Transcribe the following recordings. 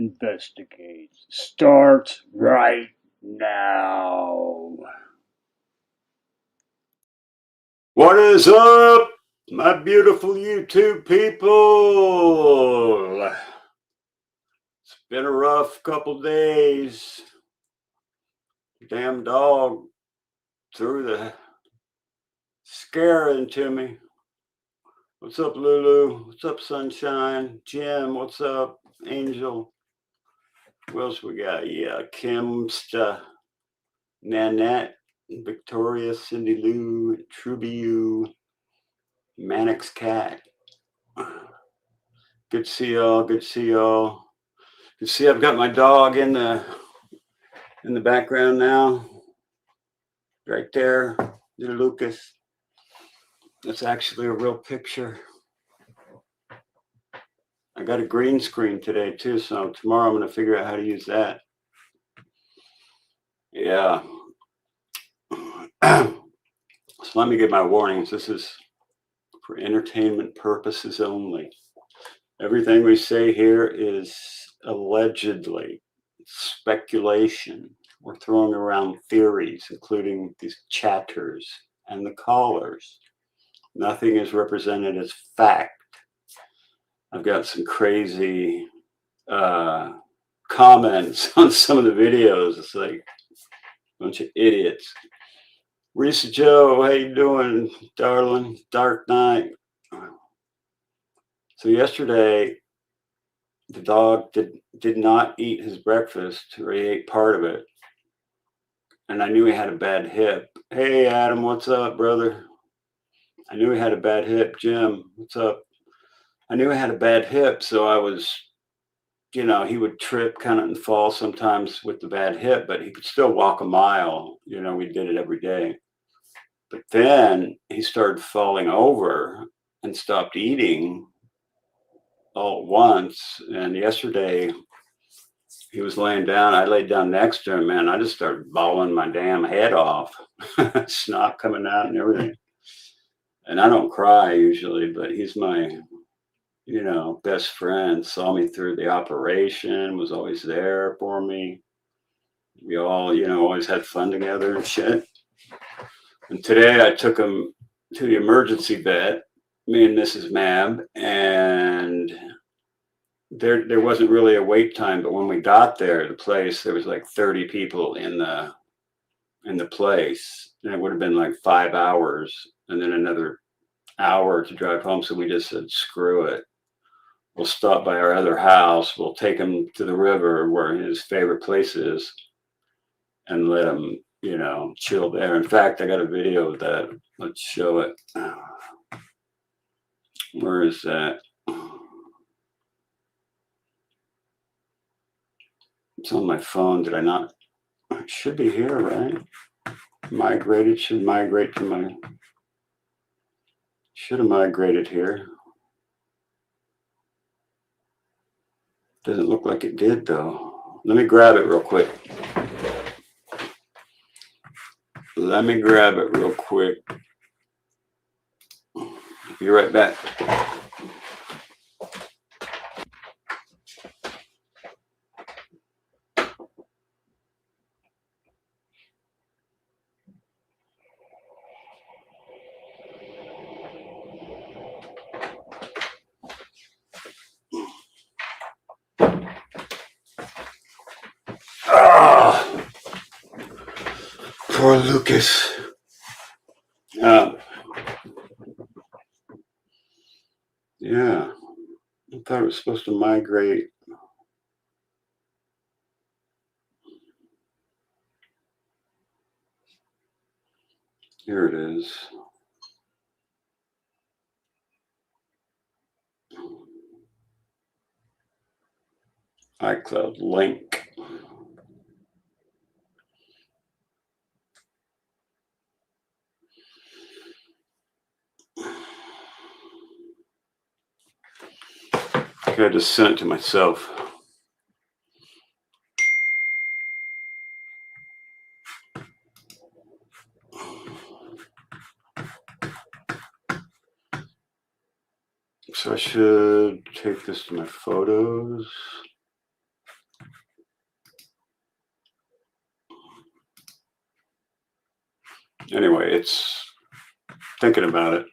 Investigates starts right now. What is up, my beautiful YouTube people? It's been a rough couple days. Damn dog threw the scare into me. What's up, Lulu? What's up, Sunshine? Jim, what's up? Angel. Who else we got? Yeah, Mabsta, Nanette, Victoria, Cindy Lou, Trubiu, Mannix Cat. Good to see y'all. Good to see y'all. You see, I've got my dog in the background now, right there, little Lucas. That's actually a real picture. I got a green screen today too, so tomorrow I'm going to figure out how to use that. Yeah. So let me get my warnings. This is for entertainment purposes only. Everything we say here is allegedly speculation. We're throwing around theories, including these chatters and the callers. Nothing is represented as fact. I've got some crazy comments on some of the videos. It's like a bunch of idiots. Risa Joe, how you doing, darling? Dark night. So yesterday, the dog did not eat his breakfast, or he ate part of it. And I knew he had a bad hip. Hey, Adam, what's up, brother? I knew he had a bad hip. Jim, what's up? I knew he had a bad hip, so I was, he would trip kind of and fall sometimes with the bad hip, but he could still walk a mile. We did it every day. But then he started falling over and stopped eating all at once. And yesterday, he was laying down. I laid down next to him, man. I just started bawling my damn head off. Snot coming out and everything. And I don't cry usually, but he's my, best friend. Saw me through the operation, was always there for me. We all, always had fun together and shit. And today I took him to the emergency vet, me and Mrs. Mab, and there wasn't really a wait time, but when we got there, the place, there was like 30 people in the place, and it would have been like 5 hours and then another hour to drive home. So we just said, screw it. We'll stop by our other house. We'll take him to the river where his favorite place is and let him, chill there. In fact, I got a video of that. Let's show it. Where is that? It's on my phone. Did I not? It should be here, right? Should migrate to my, should have migrated here. Doesn't look like it did though. Let me grab it real quick. Be right back. Poor Lucas. Yeah, I thought it was supposed to migrate. Here it is. iCloud link. I just sent it to myself. So I should take this to my photos. Anyway, it's thinking about it.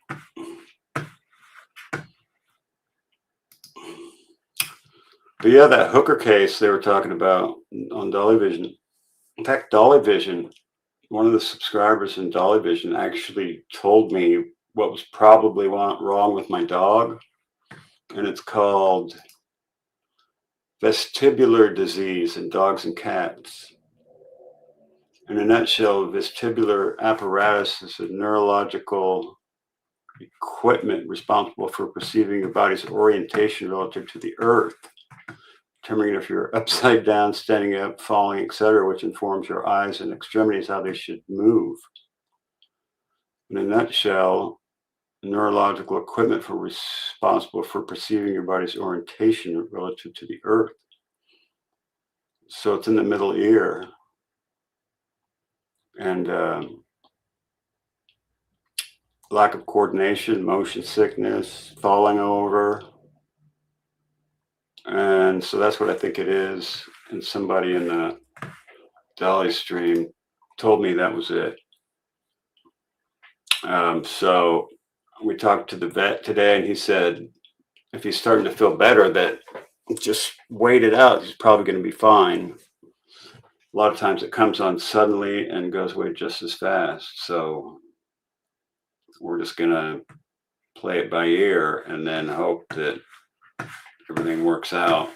But yeah, that hooker case they were talking about on Dolly Vision. In fact, Dolly Vision, one of the subscribers in Dolly Vision actually told me what was probably wrong with my dog. And it's called vestibular disease in dogs and cats. In a nutshell, vestibular apparatus is a neurological equipment responsible for perceiving your body's orientation relative to the earth, determining if you're upside down, standing up, falling, etc., which informs your eyes and extremities how they should move. In a nutshell, neurological equipment responsible for perceiving your body's orientation relative to the earth. So it's in the middle ear. And lack of coordination, motion sickness, falling over. And so that's what I think it is. And somebody in the Dolly stream told me that was it. So we talked to the vet today, and he said if he's starting to feel better, that just wait it out. He's probably going to be fine. A lot of times it comes on suddenly and goes away just as fast. So we're just going to play it by ear and then hope that everything works out.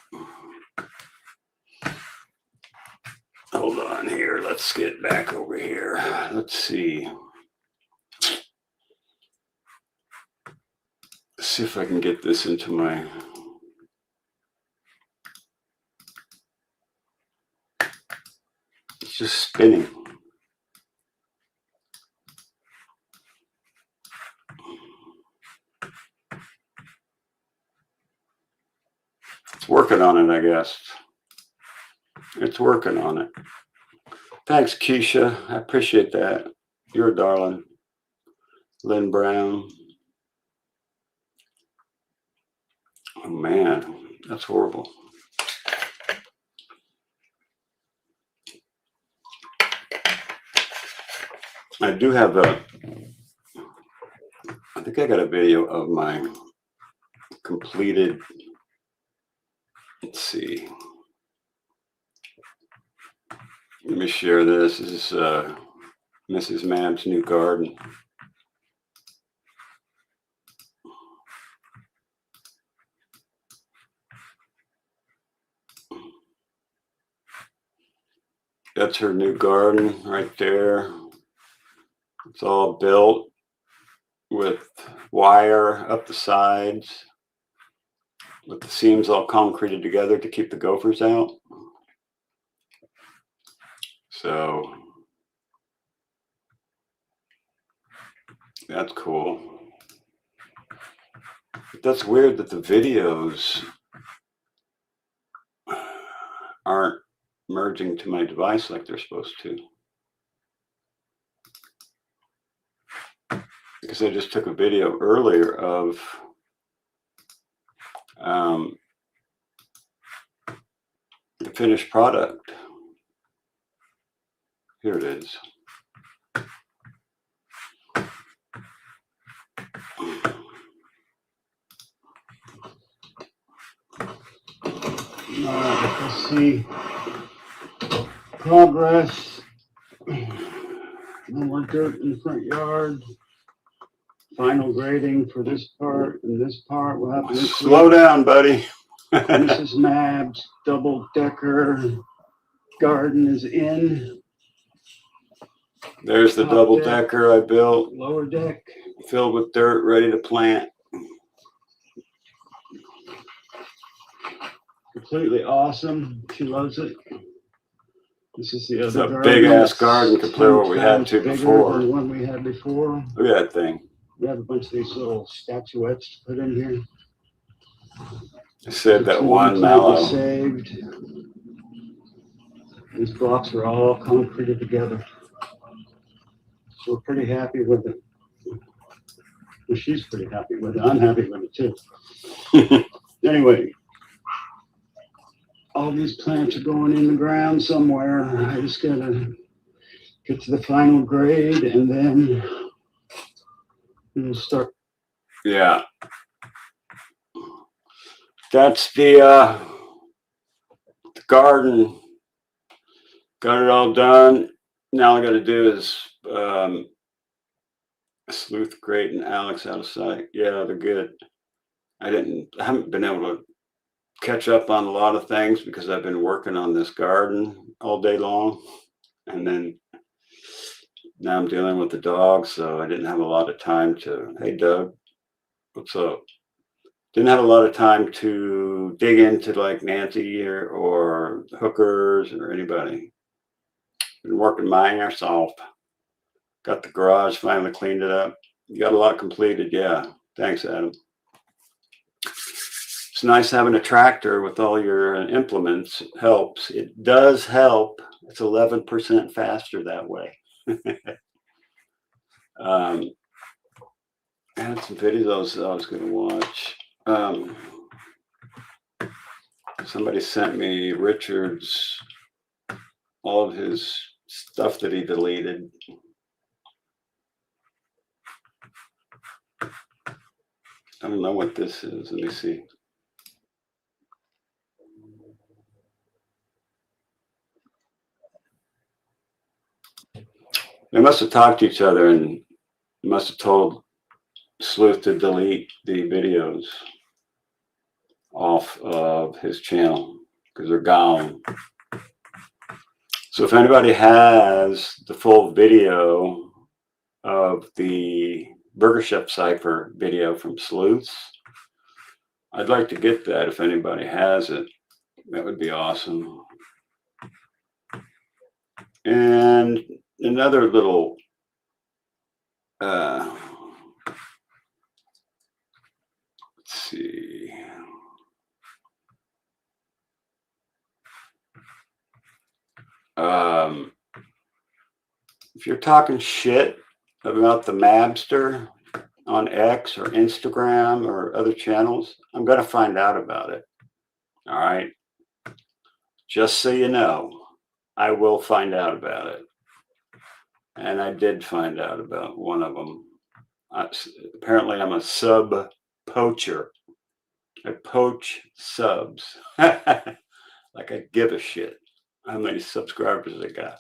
Hold on here. Let's get back over here. Let's see. Let's see if I can get this into my... It's just spinning. It's working on it, I guess. It's working on it. Thanks, Keisha. I appreciate that. You're a darling. Lynn Brown. Oh, man. That's horrible. I do have I think I got a video of my completed, let's see. Let me share this. This is Mrs. Mab's new garden. That's her new garden right there. It's all built with wire up the sides, with the seams all concreted together to keep the gophers out. So that's cool. But that's weird that the videos aren't merging to my device like they're supposed to. Because I just took a video earlier of the finished product. Here it is. Let's see. Progress. No more dirt in the front yard. Final grading for this part and this part. We'll have to slow down, buddy. Mrs. Mab's double-decker garden is in. There's the double-decker I built. Lower deck. Filled with dirt, ready to plant. Completely awesome. She loves it. This is the other garden. It's a big-ass garden compared to what we had before. The one we had before. Look at that thing. We have a bunch of these little statuettes to put in here. I saved that one mallow. Saved. These blocks are all concreted together. So we're pretty happy with it. Well, she's pretty happy with it. I'm happy with it too. Anyway, all these plants are going in the ground somewhere. I just gotta get to the final grade, and then we'll start. Yeah. That's the garden. Got it all done. Now all I got to do is Sleuth, Great, and Alex out of sight. Yeah, they're good. I haven't been able to catch up on a lot of things because I've been working on this garden all day long, and then now I'm dealing with the dog, so I didn't have a lot of time to. Hey, Doug, what's up? Didn't have a lot of time to dig into like Nancy or hookers or anybody. Been working mine myself. Got the garage finally cleaned it up. You got a lot completed, yeah. Thanks, Adam. It's nice having a tractor with all your implements. It helps. It does help. It's 11% faster that way. I had some videos I was going to watch. Somebody sent me Richard's, all of his stuff that he deleted. I don't know what this is. Let me see. They must have talked to each other and must have told Sleuth to delete the videos off of his channel because they're gone. So if anybody has the full video of the Burger Chef Cipher video from Sleuth's, I'd like to get that if anybody has it. That would be awesome. And another little let's see. If you're talking shit about the Mabster on X or Instagram or other channels, I'm going to find out about it. All right. Just so you know, I will find out about it. And I did find out about one of them. Apparently, I'm a sub poacher. I poach subs. Like I give a shit how many subscribers I got.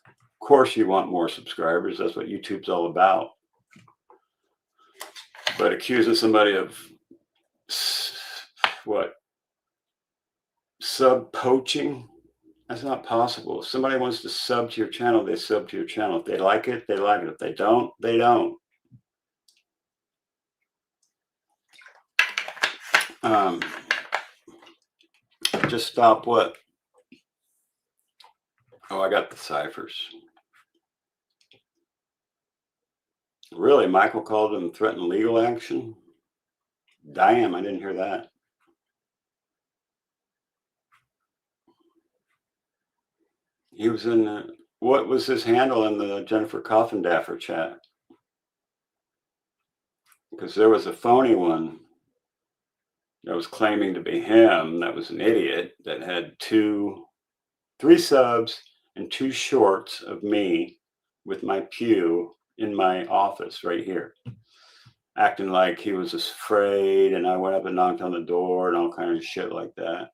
Of course, you want more subscribers. That's what YouTube's all about. But accusing somebody of what? Sub poaching? That's not possible. If somebody wants to sub to your channel, they sub to your channel. If they like it, they like it. If they don't, they don't. Just stop what? Oh, I got the ciphers. Really? Michael called him threatened legal action? Damn, I didn't hear that. He was in the, what was his handle in the Jennifer Coffindaffer chat? Because there was a phony one that was claiming to be him. That was an idiot that had 3 subs and 2 shorts of me with my pew in my office right here, acting like he was afraid, and I went up and knocked on the door and all kinds of shit like that.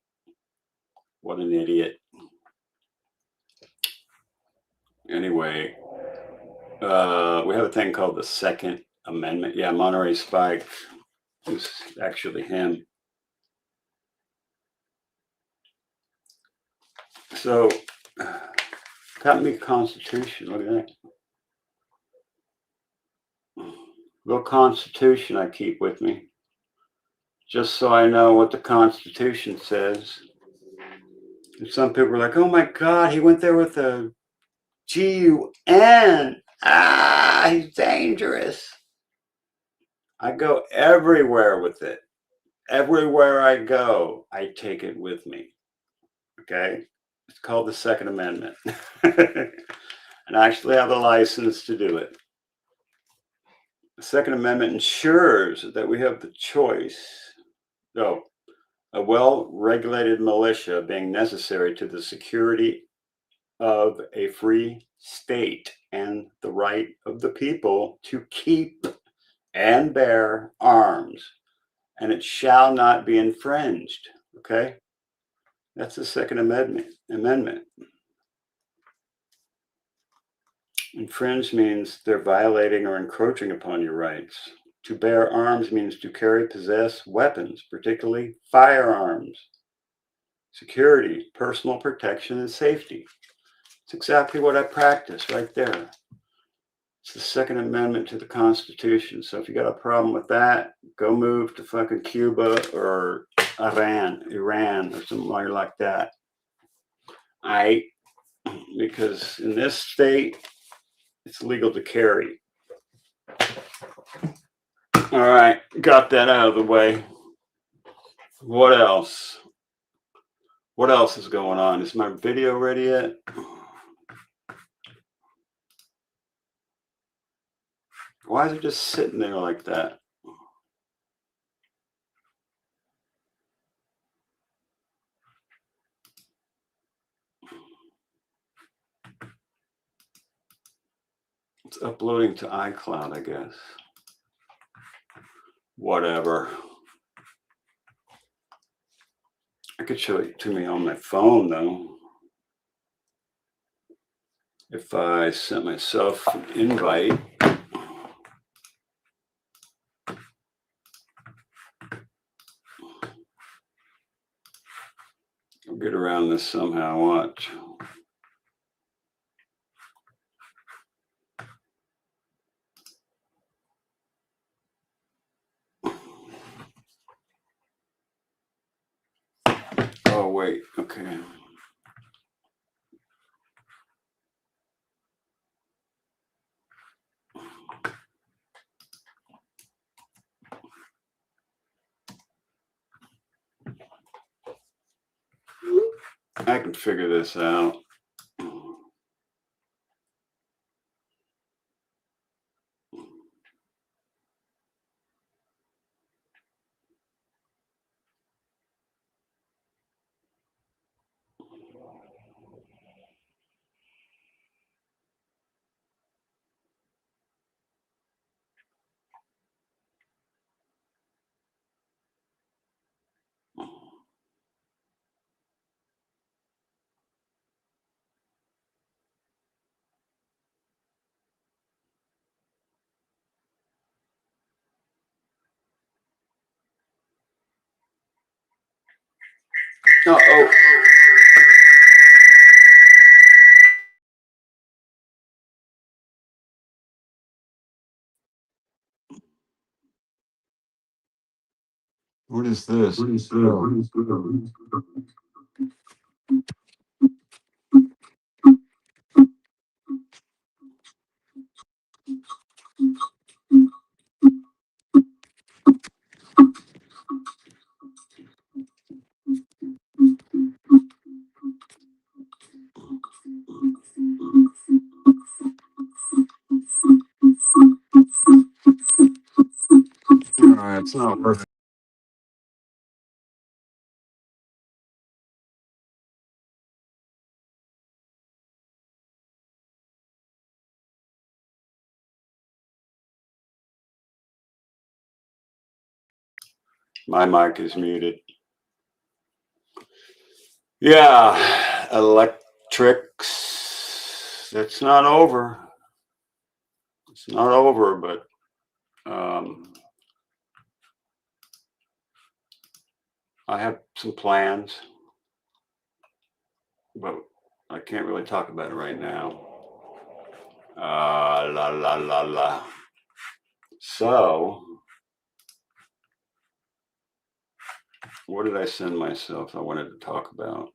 What an idiot. Anyway, we have a thing called the Second Amendment. Yeah, Monterey Spike was actually him. So, got me Constitution. Look at that. Little Constitution I keep with me, just so I know what the Constitution says. And some people are like, "Oh my God, he went there with a GUN. He's dangerous." I go everywhere with it. Everywhere I go, I take it with me. Okay? It's called the Second Amendment. And I actually have a license to do it. The Second Amendment ensures that we have the choice, a well-regulated militia being necessary to the security of a free state and the right of the people to keep and bear arms, and it shall not be infringed. Okay? That's the Second Amendment. Infringe means they're violating or encroaching upon your rights. To bear arms means to carry, possess weapons, particularly firearms. Security, personal protection, and safety. It's exactly what I practice right there. It's the Second Amendment to the Constitution. So if you got a problem with that, go move to fucking Cuba or Iran or something like that. Because in this state, it's legal to carry. All right, got that out of the way. What else? What else is going on? Is my video ready yet? Why is it just sitting there like that? It's uploading to iCloud, I guess. Whatever. I could show it to me on my phone, though. If I sent myself an invite. I'll get around this somehow. Watch. Oh, wait. Okay. I can figure this out. Oh. What is this? All right, it's not perfect. My mic is muted. Yeah, electrics. It's not over. It's not over, but I have some plans, but I can't really talk about it right now. So, what did I send myself? I wanted to talk about.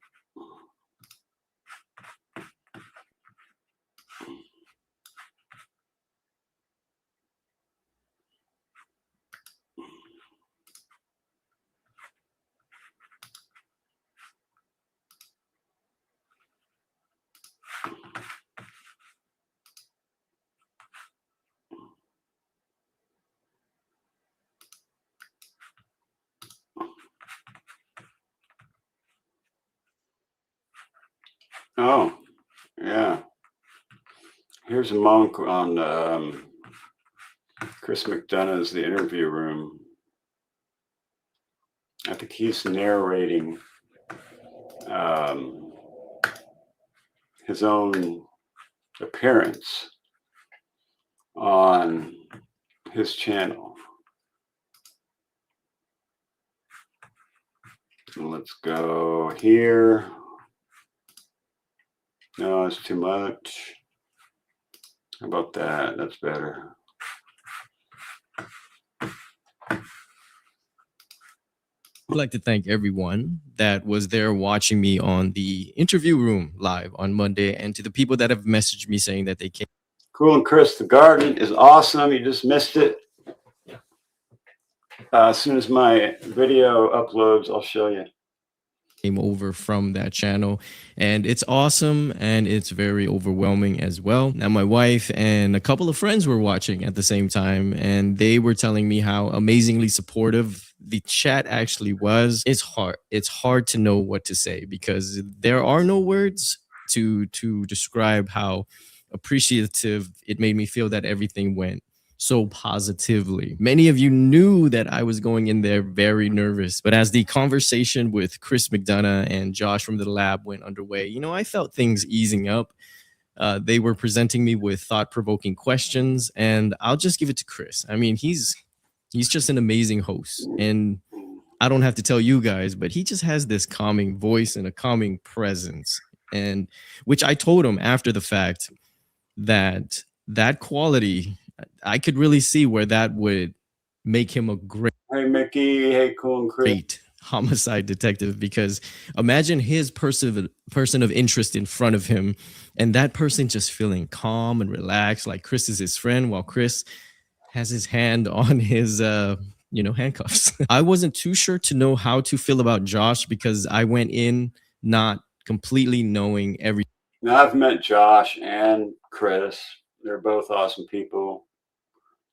Oh, Here's a monk on Chris McDonough's The Interview Room. I think he's narrating his own appearance on his channel. Let's go here. No, it's too much. How about that? That's better. I'd like to thank everyone that was there watching me on the Interview Room live on Monday, and to the people that have messaged me saying that they came. Cool. And Chris, the garden is awesome. You just missed it. As soon as my video uploads, I'll show you. Came over from that channel, and it's awesome, and it's very overwhelming as well. Now my wife and a couple of friends were watching at the same time, and they were telling me how amazingly supportive the chat actually was. It's hard to know what to say, because there are no words to describe how appreciative it made me feel that everything went so positively. Many of you knew that I was going in there very nervous, but as the conversation with Chris McDonough and Josh from the lab went underway, you know, I felt things easing up. They were presenting me with thought-provoking questions, and I'll just give it to Chris. I mean, he's just an amazing host, and I don't have to tell you guys, but he just has this calming voice and a calming presence, and which I told him after the fact that quality, I could really see where that would make him a great. Hey, Mickey. Hey, Cool and Chris. Great homicide detective, because imagine his person of interest in front of him, and that person just feeling calm and relaxed, like Chris is his friend, while Chris has his hand on his handcuffs. I wasn't too sure to know how to feel about Josh, because I went in not completely knowing everything. Now, I've met Josh and Chris. They're both awesome people.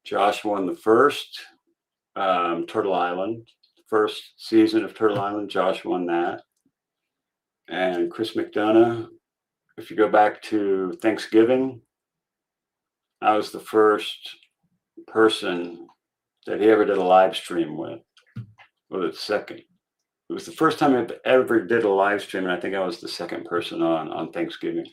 Josh won the first Turtle Island, first season of Turtle Island. Josh won that. And Chris McDonough, if you go back to Thanksgiving, I was the first person that he ever did a live stream with. Well, it's second. It was the first time I ever did a live stream, and I think I was the second person on Thanksgiving.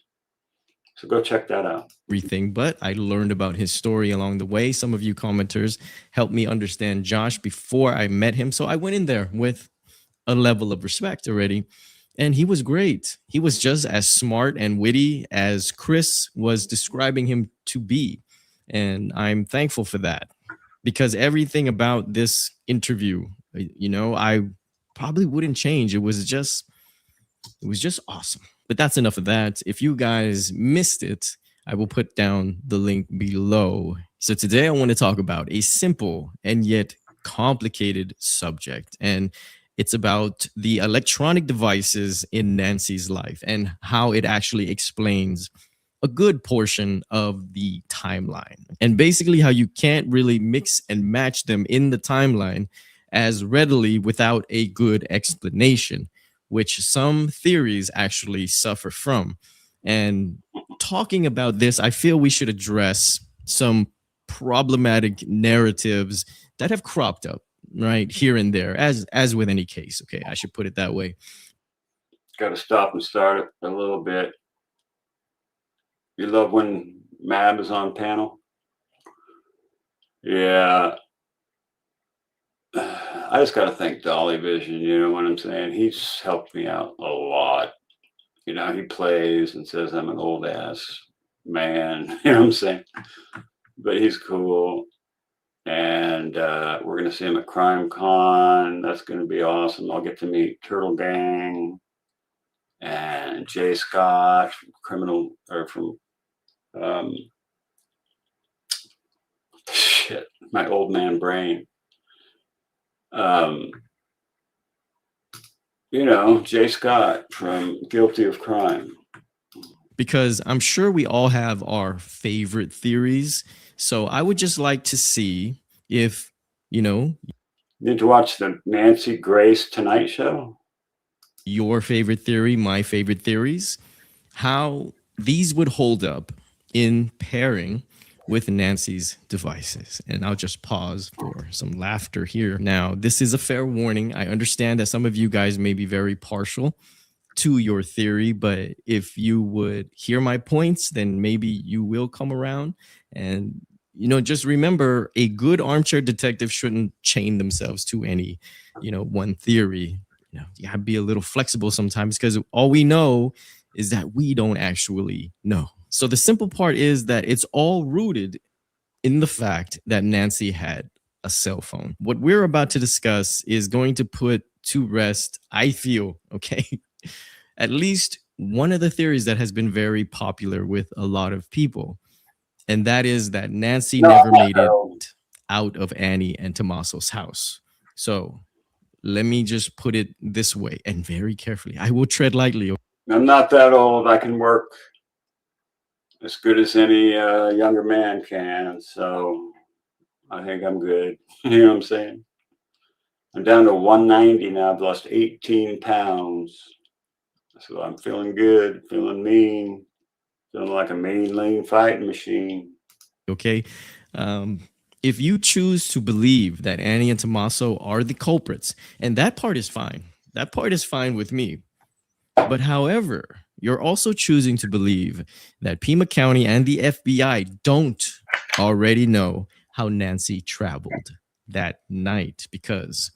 So go check that out. Everything, but I learned about his story along the way. Some of you commenters helped me understand Josh before I met him, so I went in there with a level of respect already, and he was great. He was just as smart and witty as Chris was describing him to be, and I'm thankful for that, because everything about this interview, you know, I probably wouldn't change. It was just awesome. But that's enough of that. If you guys missed it, I will put down the link below. So today I want to talk about a simple and yet complicated subject, and it's about the electronic devices in Nancy's life and how it actually explains a good portion of the timeline, and basically how you can't really mix and match them in the timeline as readily without a good explanation, which some theories actually suffer from. And talking about this, I feel we should address some problematic narratives that have cropped up right here and there, as with any case. Okay, I should put it that way. Got to stop and start it a little bit. You love when MAB is on panel? Yeah. I just got to thank Dolly Vision, you know what I'm saying? He's helped me out a lot. You know, he plays and says I'm an old ass man, you know what I'm saying? But he's cool. And we're going to see him at Crime Con. That's going to be awesome. I'll get to meet Turtle Gang and Jay Scott from my old man brain. You know, Jay Scott from Guilty of Crime. Because I'm sure we all have our favorite theories. So I would just like to see if, you know. You need to watch the Nancy Grace Tonight Show. Your favorite theory, my favorite theories, how these would hold up in pairing with Nancy's devices. And I'll just pause for some laughter here. Now, this is a fair warning. I understand that some of you guys may be very partial to your theory, but if you would hear my points, then maybe you will come around. And, just remember, a good armchair detective shouldn't chain themselves to any, one theory. You gotta be a little flexible sometimes, because all we know is that we don't actually know. So the simple part is that it's all rooted in the fact that Nancy had a cell phone. What we're about to discuss is going to put to rest, I feel, okay, at least one of the theories that has been very popular with a lot of people. And that is that Nancy never made it out of Annie and Tommaso's house. So let me just put it this way, and very carefully. I will tread lightly. I'm not that old. I can work as good as any younger man can. So I think I'm good. You know what I'm saying? I'm down to 190 now. I've lost 18 pounds. So I'm feeling good, feeling mean, feeling like a mean, lean fighting machine. Okay. If you choose to believe that Annie and Tommaso are the culprits, and that part is fine. That part is fine with me. But however, you're also choosing to believe that Pima County and the FBI don't already know how Nancy traveled that night, because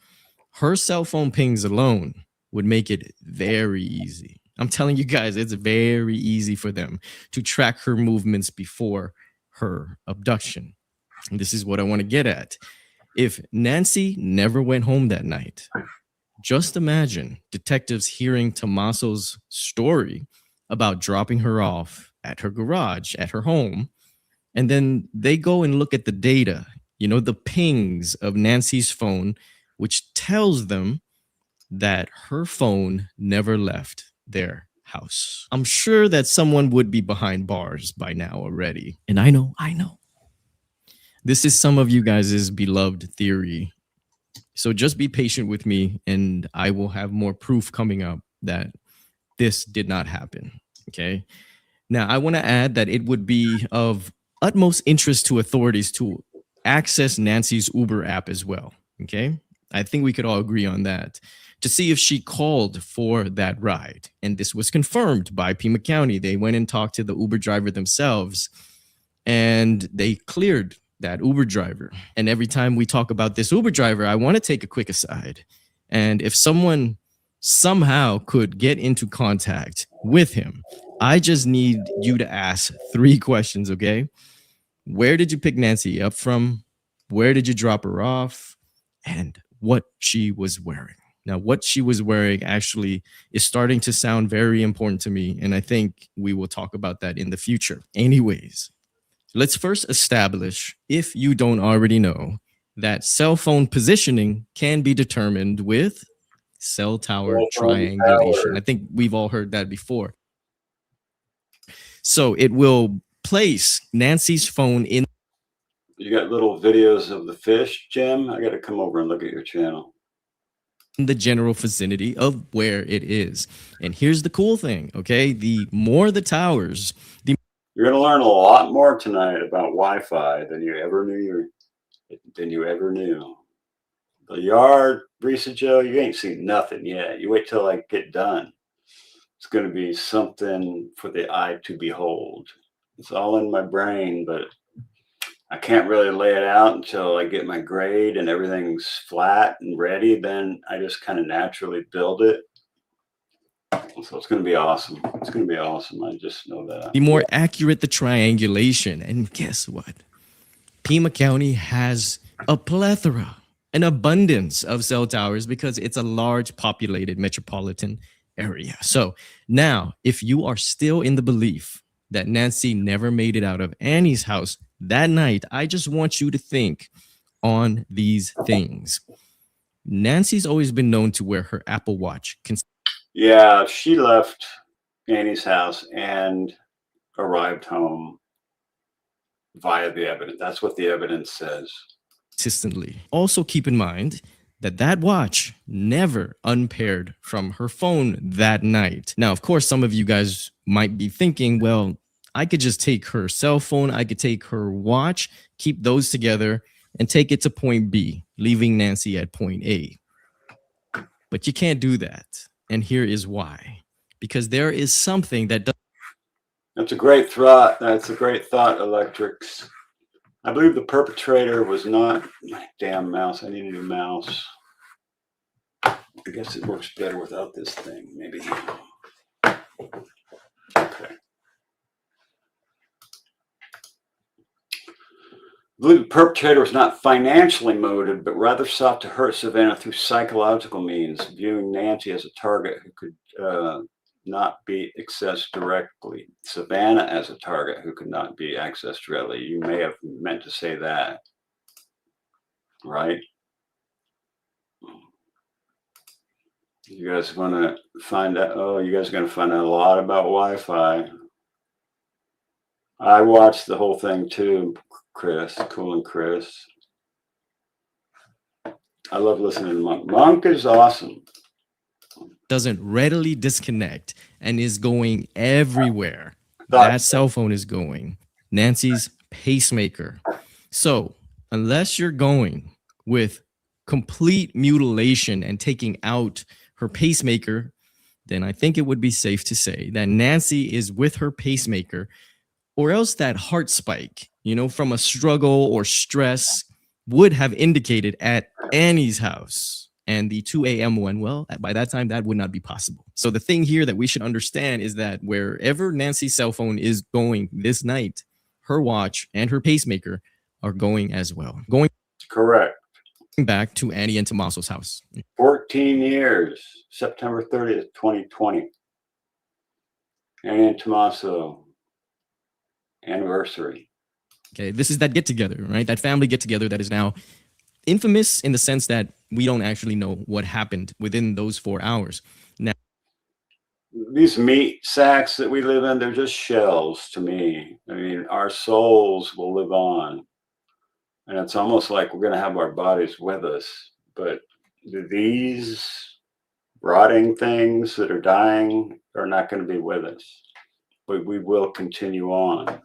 her cell phone pings alone would make it very easy. I'm telling you guys, it's very easy for them to track her movements before her abduction. And this is what I want to get at. If Nancy never went home that night, just imagine detectives hearing Tommaso's story about dropping her off at her garage, at her home, and then they go and look at the data, the pings of Nancy's phone, which tells them that her phone never left their house. I'm sure that someone would be behind bars by now already. And I know. This is some of you guys' beloved theory. So just be patient with me, and I will have more proof coming up that this did not happen. Okay. Now, I want to add that it would be of utmost interest to authorities to access Nancy's Uber app as well. Okay. I think we could all agree on that, to see if she called for that ride. And this was confirmed by Pima County. They went and talked to the Uber driver themselves, and they cleared that Uber driver. And every time we talk about this Uber driver, I want to take a quick aside. And if someone somehow could get into contact with him, I just need you to ask 3 questions, okay? Where did you pick Nancy up from? Where did you drop her off? And what she was wearing. Now, what she was wearing actually is starting to sound very important to me, and I think we will talk about that in the future. Anyways, let's first establish, if you don't already know, that cell phone positioning can be determined with cell tower triangulation. I think we've all heard that before. So it will place Nancy's phone in. You got little videos of the fish, Jim? I got to come over and look at your channel. The general vicinity of where it is. And here's the cool thing, okay? The more the towers, you're going to learn a lot more tonight about Wi-Fi than you ever knew. The yard, Risa Joe, you ain't seen nothing yet. You wait till I get done. It's going to be something for the eye to behold. It's all in my brain, but I can't really lay it out until I get my grade and everything's flat and ready. Then I just kind of naturally build it. So it's going to be awesome. It's going to be awesome. I just know that. Be more accurate, the triangulation. And guess what? Pima County has a plethora, an abundance of cell towers because it's a large populated metropolitan area. So now, if you are still in the belief that Nancy never made it out of Annie's house that night, I just want you to think on these things. Nancy's always been known to wear her Apple Watch. Yeah, she left Annie's house and arrived home via the evidence. That's what the evidence says. Consistently. Also keep in mind that that watch never unpaired from her phone that night. Now, of course, some of you guys might be thinking, well, I could just take her cell phone, I could take her watch, keep those together, and take it to point B, leaving Nancy at point A. But you can't do that. And here is why. Because there is something that does. That's a great thought. That's a great thought, Electrics. I believe the perpetrator was not. Damn mouse. I need a new mouse. I guess it works better without this thing, maybe. Okay. I believe the perpetrator was not financially motivated, but rather sought to hurt Savannah through psychological means, viewing Nancy as a target who could not be accessed directly. Savannah as a target who could not be accessed directly. You may have meant to say that, right? You guys want to find out? Oh, you guys are going to find out a lot about Wi-Fi. I watched the whole thing too, Chris. Cool and Chris. I love listening to Monk. Monk is awesome. Doesn't readily disconnect and is going everywhere. That cell phone is going. Nancy's pacemaker. So unless you're going with complete mutilation and taking out her pacemaker, then I think it would be safe to say that Nancy is with her pacemaker, or else that heart spike, from a struggle or stress would have indicated at Annie's house. And the 2 a.m. one, well, by that time, that would not be possible. So the thing here that we should understand is that wherever Nancy's cell phone is going this night, her watch and her pacemaker are going as well. Going correct back to Annie and Tommaso's house. 14 years, September 30th, 2020. Annie and Tommaso anniversary. Okay, this is that get together, right? That family get together that is now infamous in the sense that we don't actually know what happened within those 4 hours. Now, these meat sacks that we live in, they're just shells to me. I mean, our souls will live on. And it's almost like we're going to have our bodies with us. But these rotting things that are dying are not going to be with us. But we will continue on.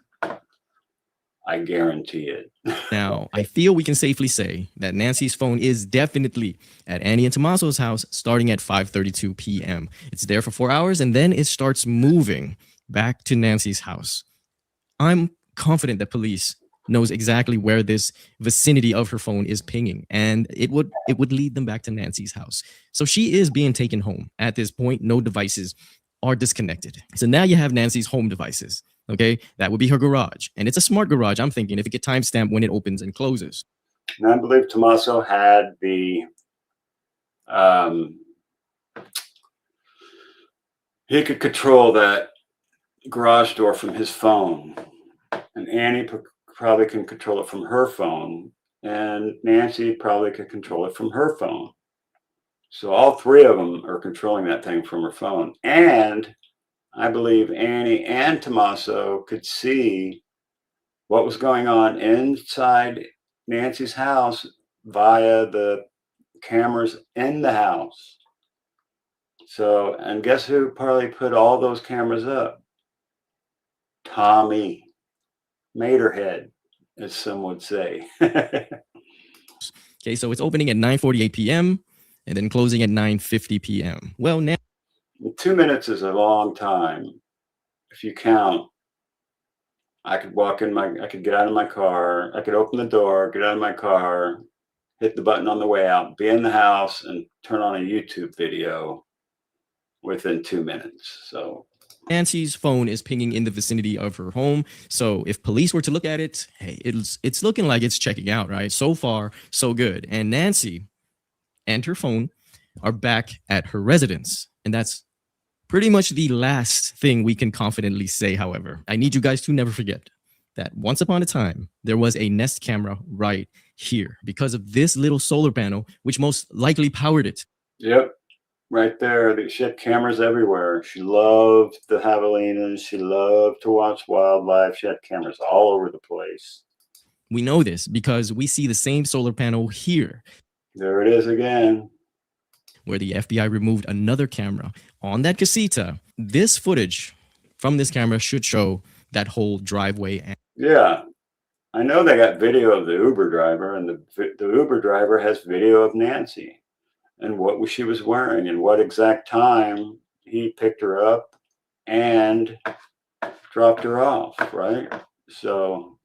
I guarantee it. Now, I feel we can safely say that Nancy's phone is definitely at Annie and Tommaso's house starting at 5:32 p.m. It's there for 4 hours, and then it starts moving back to Nancy's house. I'm confident that police knows exactly where this vicinity of her phone is pinging, and it would lead them back to Nancy's house. So she is being taken home. At this point, no devices are disconnected. So now you have Nancy's home devices. Okay, that would be her garage. And it's a smart garage. I'm thinking if it could timestamp when it opens and closes. And I believe Tommaso had the, he could control that garage door from his phone. And Annie probably can control it from her phone. And Nancy probably could control it from her phone. So all three of them are controlling that thing from her phone. And I believe Annie and Tommaso could see what was going on inside Nancy's house via the cameras in the house. So, and guess who probably put all those cameras up? Tommy Materhead, as some would say. Okay, so it's opening at 9:48 p.m. and then closing at 9:50 p.m. Well, now 2 minutes is a long time. If you count, I could I could get out of my car, I could open the door, get out of my car, hit the button on the way out, be in the house, and turn on a YouTube video within 2 minutes. So Nancy's phone is pinging in the vicinity of her home. So if police were to look at it, hey, it's looking like it's checking out, right? So far, so good. And Nancy and her phone are back at her residence. And that's pretty much the last thing we can confidently say, however. I need you guys to never forget that once upon a time, there was a Nest camera right here because of this little solar panel, which most likely powered it. Yep, right there. She had cameras everywhere. She loved the javelinas. She loved to watch wildlife. She had cameras all over the place. We know this because we see the same solar panel here. There it is again. Where the FBI removed another camera on that casita. This footage from this camera should show that whole driveway. Yeah. I know they got video of the Uber driver, and the Uber driver has video of Nancy and what she was wearing and what exact time he picked her up and dropped her off, right? So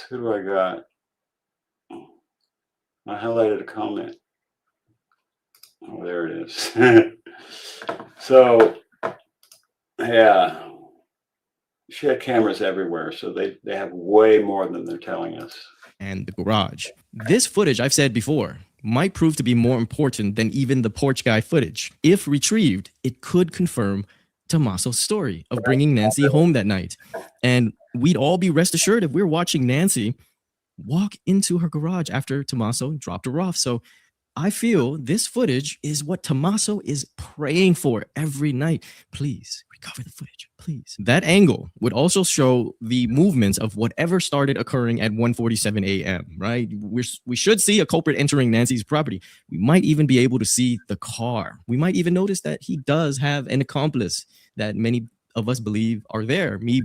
who do I got? I highlighted a comment. Oh, there it is. So yeah, she had cameras everywhere, so they have way more than they're telling us. And the garage. This footage, I've said before, might prove to be more important than even the porch guy footage. If retrieved, it could confirm Tommaso's story of bringing Nancy home that night. And we'd all be rest assured if we're watching Nancy walk into her garage after Tommaso dropped her off. So I feel this footage is what Tommaso is praying for every night. Please recover the footage, please. That angle would also show the movements of whatever started occurring at 1:47 a.m., right? We should see a culprit entering Nancy's property. We might even be able to see the car. We might even notice that he does have an accomplice that many of us believe are there. We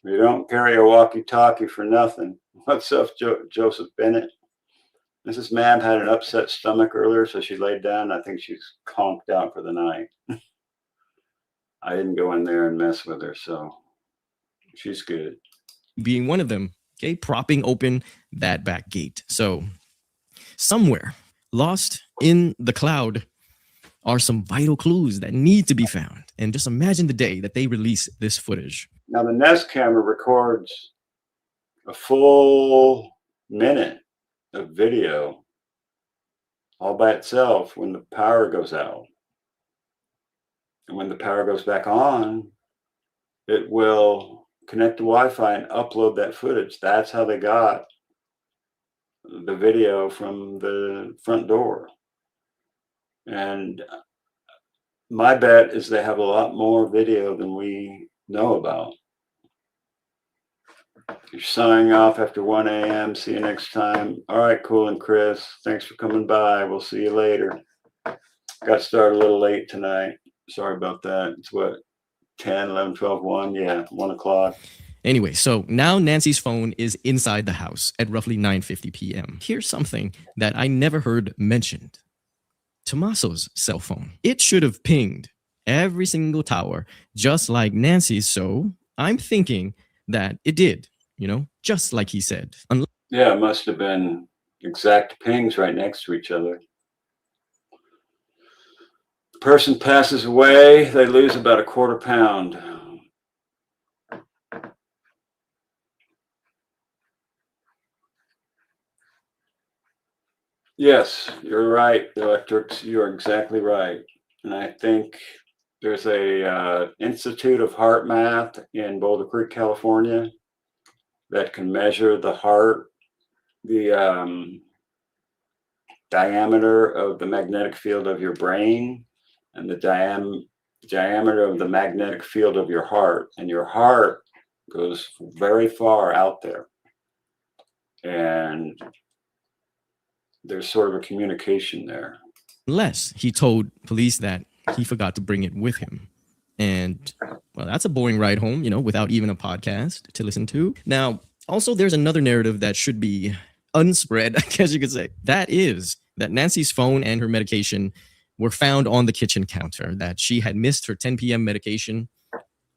don't carry a walkie-talkie for nothing. What's up, Joseph Bennett? Mrs. MAB had an upset stomach earlier, so she laid down. I think she's conked out for the night. I didn't go in there and mess with her, so she's good. Being one of them, okay, propping open that back gate. So somewhere lost in the cloud are some vital clues that need to be found. And just imagine the day that they release this footage. Now, the Nest camera records a full minute of video all by itself when the power goes out. And when the power goes back on, it will connect to Wi-Fi and upload that footage. That's how they got the video from the front door. And my bet is they have a lot more video than we know about. You're signing off after 1 a.m. See you next time. All right, Cool and Chris. Thanks for coming by. We'll see you later. Got started a little late tonight. Sorry about that. It's what, 10, 11, 12, 1? Yeah, 1 o'clock. Anyway, so now Nancy's phone is inside the house at roughly 9:50 p.m. Here's something that I never heard mentioned. Tommaso's cell phone. It should have pinged every single tower, just like Nancy's. So I'm thinking that it did, just like he said. Yeah, it must have been exact pings right next to each other. The person passes away, they lose about a quarter pound. Yes, you're right, the electrics. You're exactly right. And I think there's a Institute of Heart Math in Boulder Creek, California, that can measure the heart, the diameter of the magnetic field of your brain, and the diameter of the magnetic field of your heart. And your heart goes very far out there. And there's sort of a communication there. Unless he told police that he forgot to bring it with him. And well, that's a boring ride home, without even a podcast to listen to. Now, also, there's another narrative that should be unspread, I guess you could say. That is that Nancy's phone and her medication were found on the kitchen counter, that she had missed her 10 p.m. medication.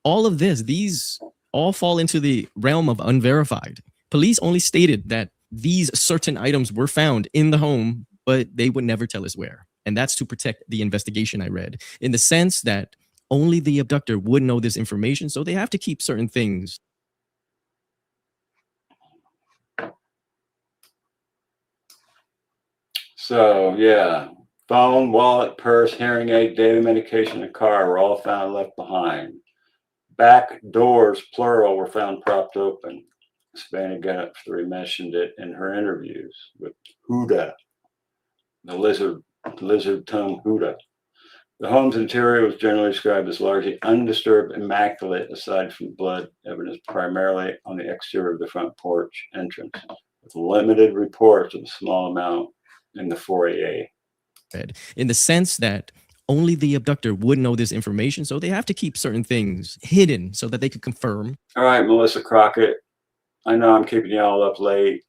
All of these all fall into the realm of unverified. Police only stated that these certain items were found in the home, but they would never tell us where. And that's to protect the investigation, I read, in the sense that only the abductor would know this information. So they have to keep certain things. So, yeah, phone, wallet, purse, hearing aid, daily medication, and car were all found left behind. Back doors, plural, were found propped open. Savannah Guthrie mentioned it in her interviews with Huda, the lizard tongue Huda. The home's interior was generally described as largely undisturbed, immaculate, aside from blood evidence primarily on the exterior of the front porch entrance, with limited reports of a small amount in the foyer. In the sense that only the abductor would know this information. So they have to keep certain things hidden so that they could confirm. All right, Melissa Crockett. I know I'm keeping you all up late.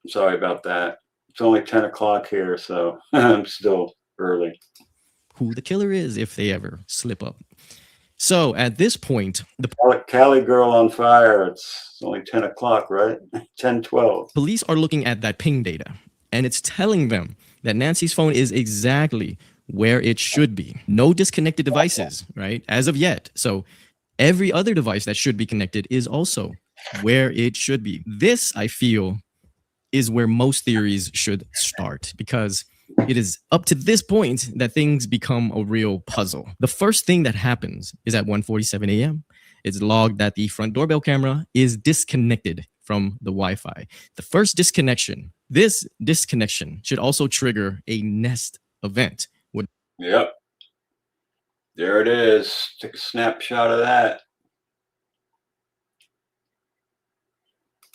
Sorry about that. It's only 10 o'clock here, so I'm still early. Who the killer is if they ever slip up. So at this point, the Cali girl on fire. It's only 10 o'clock, right? 10:12. Police are looking at that ping data, and it's telling them that Nancy's phone is exactly where it should be. No disconnected devices, right? As of yet. So every other device that should be connected is also where it should be. This, I feel, is where most theories should start, because it is up to this point that things become a real puzzle. The first thing that happens is at 1:47 a.m. It's logged that the front doorbell camera is disconnected from the Wi-Fi. The first disconnection, this disconnection should also trigger a Nest event. Yep. There it is. Take a snapshot of that.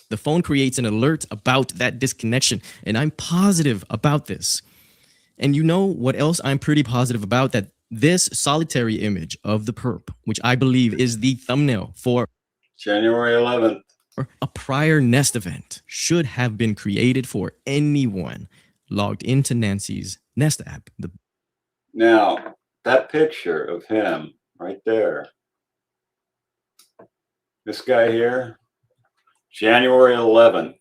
The phone creates an alert about that disconnection, and I'm positive about this. And you know what else I'm pretty positive about? That this solitary image of the perp, which I believe is the thumbnail for January 11th. A prior Nest event, should have been created for anyone logged into Nancy's Nest app. Now, that picture of him right there, this guy here, January 11th,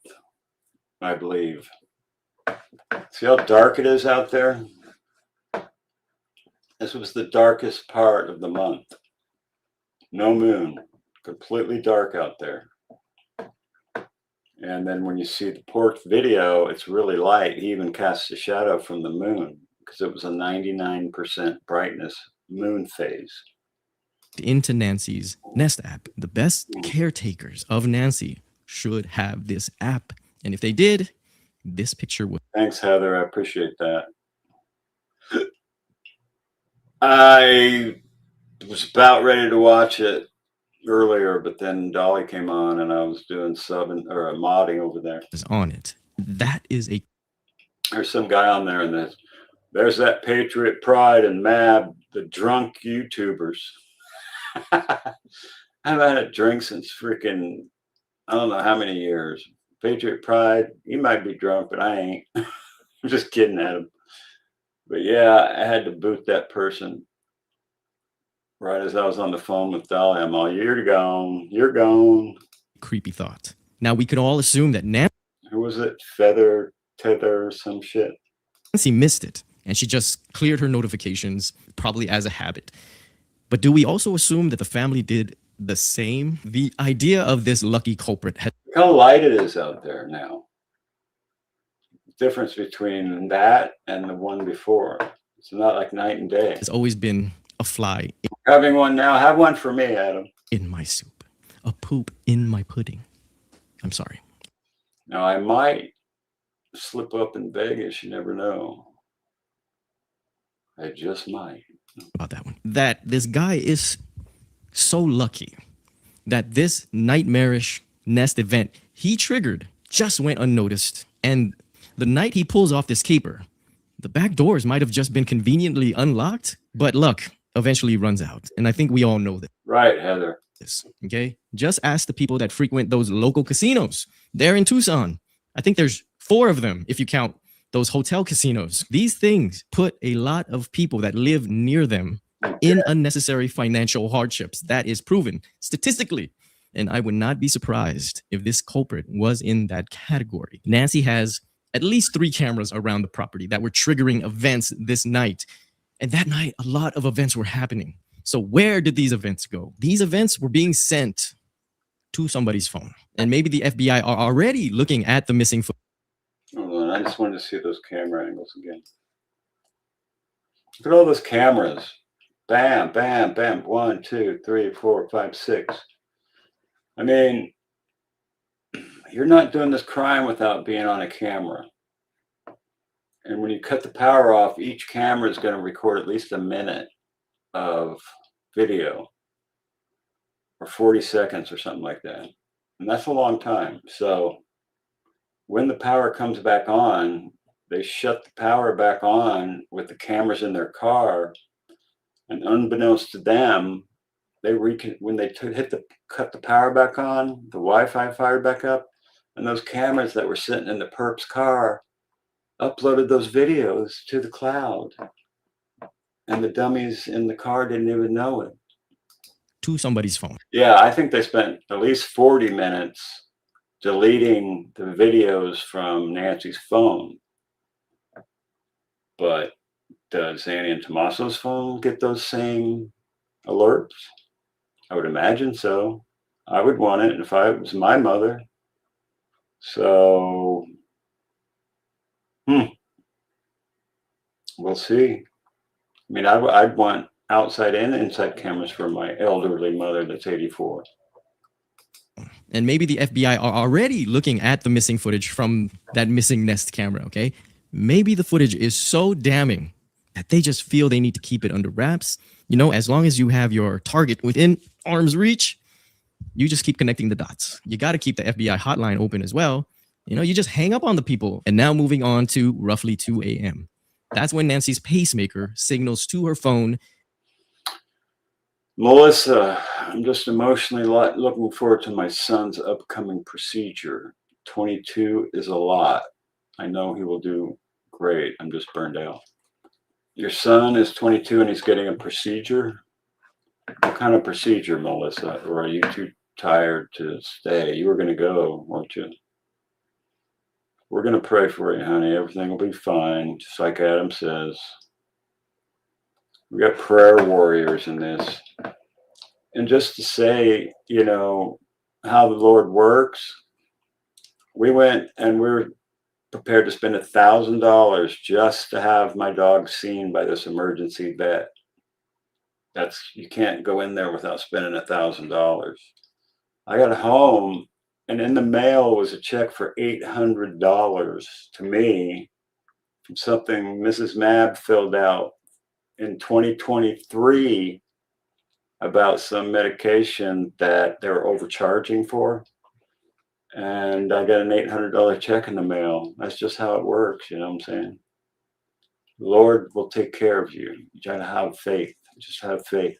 I believe. See how dark it is out there? This was the darkest part of the month. No moon, completely dark out there. And then when you see the pork video, it's really light. He even casts a shadow from the moon because it was a 99% brightness moon phase. Into Nancy's Nest app. The best caretakers of Nancy should have this app. And if they did, this picture would. Thanks, Heather. I appreciate that. I was about ready to watch it earlier, but then Dolly came on and I was doing subbing or modding over there. Is on it. That is a. There's some guy on there, and there's that Patriot Pride and MAB, the drunk YouTubers. I haven't had a drink since freaking, I don't know how many years. Patriot Pride, he might be drunk, but I ain't. I'm just kidding at him. But yeah, I had to boot that person right as I was on the phone with Dolly. I'm all, you're gone. You're gone. Creepy thought. Now we could all assume that Nancy. Who was it? Tether, some shit. Nancy missed it, and she just cleared her notifications, probably as a habit. But do we also assume that the family did the same? The idea of this lucky culprit had. Look how light it is out there now. The difference between that and the one before. It's not like night and day. Has always been a fly. Having one now. Have one for me, Adam. In my soup. A poop in my pudding. I'm sorry. Now, I might slip up in Vegas. You never know. I just might. About that one. That this guy is so lucky that this nightmarish Nest event he triggered just went unnoticed. And the night he pulls off this caper, the back doors might have just been conveniently unlocked, but luck eventually runs out. And I think we all know that. Right, Heather. Okay? Just ask the people that frequent those local casinos. They're in Tucson. I think there's 4 of them if you count those hotel casinos. These things put a lot of people that live near them in unnecessary financial hardships. That is proven statistically. And I would not be surprised if this culprit was in that category. Nancy has at least 3 cameras around the property that were triggering events this night. And that night, a lot of events were happening. So where did these events go? These events were being sent to somebody's phone. And maybe the FBI are already looking at the missing footage. Hold on, I just wanted to see those camera angles again. Look at all those cameras. Bam, bam, bam. 1, 2, 3, 4, 5, 6. I mean, you're not doing this crime without being on a camera. And when you cut the power off, each camera is going to record at least a minute of video or 40 seconds or something like that. And that's a long time. So when the power comes back on, they shut the power back on with the cameras in their car. And unbeknownst to them, when they cut the power back on, the Wi-Fi fired back up, and those cameras that were sitting in the perp's car uploaded those videos to the cloud. And the dummies in the car didn't even know it. To somebody's phone. Yeah, I think they spent at least 40 minutes deleting the videos from Nancy's phone. But does Annie and Tommaso's phone get those same alerts? I would imagine so. I would want it if I was my mother. So, we'll see. I mean, I'd want outside and inside cameras for my elderly mother that's 84. And maybe the FBI are already looking at the missing footage from that missing Nest camera, okay? Maybe the footage is so damning that they just feel they need to keep it under wraps. You know, as long as you have your target within arm's reach, you just keep connecting the dots. You got to keep the FBI hotline open as well. You know, you just hang up on the people. And now moving on to roughly 2 a.m. That's when Nancy's pacemaker signals to her phone. Melissa, I'm just emotionally looking forward to my son's upcoming procedure. 22 is a lot. I know he will do great. I'm just burned out. Your son is 22 and he's getting a procedure? What kind of procedure, Melissa? Or are you too tired to stay? You were going to go, weren't you? We're going to pray for you, honey. Everything will be fine, just like Adam says. We got prayer warriors in this. And just to say, you know, how the Lord works, we went and we were prepared to spend $1,000 just to have my dog seen by this emergency vet. You can't go in there without spending $1,000. I got home and in the mail was a check for $800 to me from something Mrs. MAB filled out in 2023 about some medication that they were overcharging for. And I got an $800 check in the mail. That's just how it works, you know what I'm saying? The Lord will take care of you. You gotta have faith. Just have faith.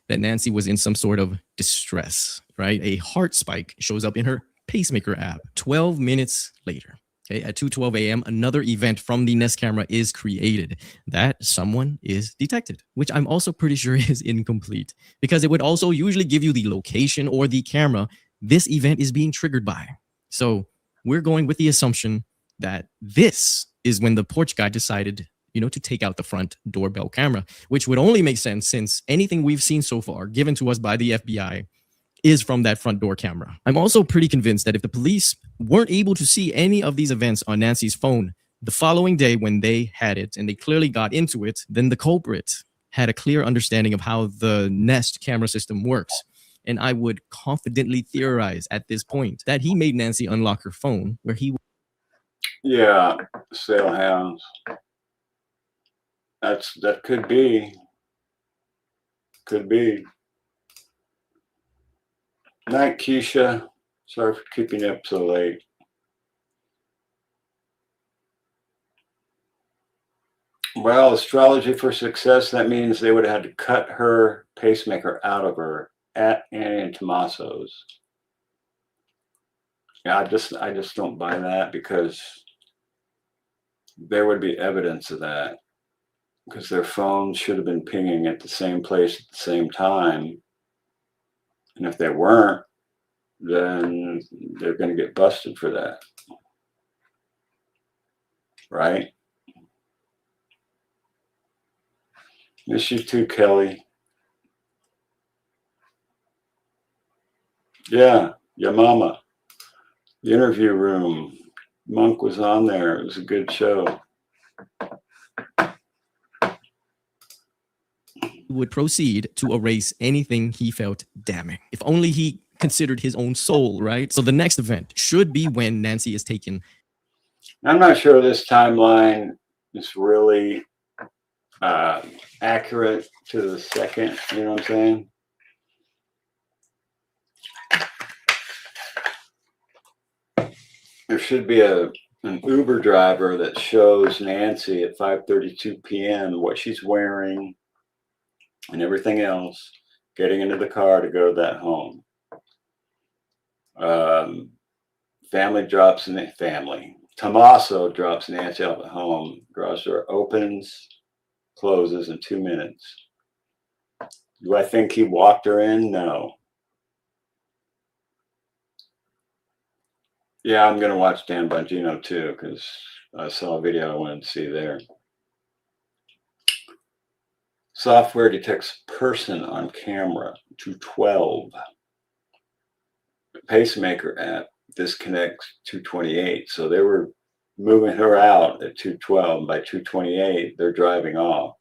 That Nancy was in some sort of distress, right? A heart spike shows up in her pacemaker app 12 minutes later. Okay, at 2:12 a.m., another event from the Nest camera is created that someone is detected, which I'm also pretty sure is incomplete because it would also usually give you the location or the camera this event is being triggered by. So we're going with the assumption that this is when the porch guy decided, you know, to take out the front doorbell camera, which would only make sense since anything we've seen so far given to us by the FBI is from that front door camera. I'm also pretty convinced that if the police weren't able to see any of these events on Nancy's phone the following day when they had it and they clearly got into it, then the culprit had a clear understanding of how the Nest camera system works. And I would confidently theorize at this point that he made Nancy unlock her phone where he... Yeah, sale hounds. That could be. Could be. Night, Keisha. Sorry for keeping you up so late. Well, astrology for success, that means they would have had to cut her pacemaker out of her at Annie and Tommaso's. Yeah, I just don't buy that because there would be evidence of that. Because their phones should have been pinging at the same place at the same time. And if they weren't, then they're going to get busted for that. Right? Miss you too, Kelly. Yeah, your mama. The interview room. Monk was on there. It was a good show. Would proceed to erase anything he felt damning. If only he considered his own soul, right? So the next event should be when Nancy is taken. I'm not sure this timeline is really accurate to the second, you know what I'm saying? There should be an Uber driver that shows Nancy at 5:32 p.m. what she's wearing, and everything else, getting into the car to go to that home. Tommaso drops Nancy off at home. Garage door opens, closes in 2 minutes. Do I think he walked her in? No. Yeah, I'm going to watch Dan Bongino too, because I saw a video I wanted to see there. Software detects person on camera, 212. Pacemaker app disconnects 228. So they were moving her out at 212. By 228, they're driving off.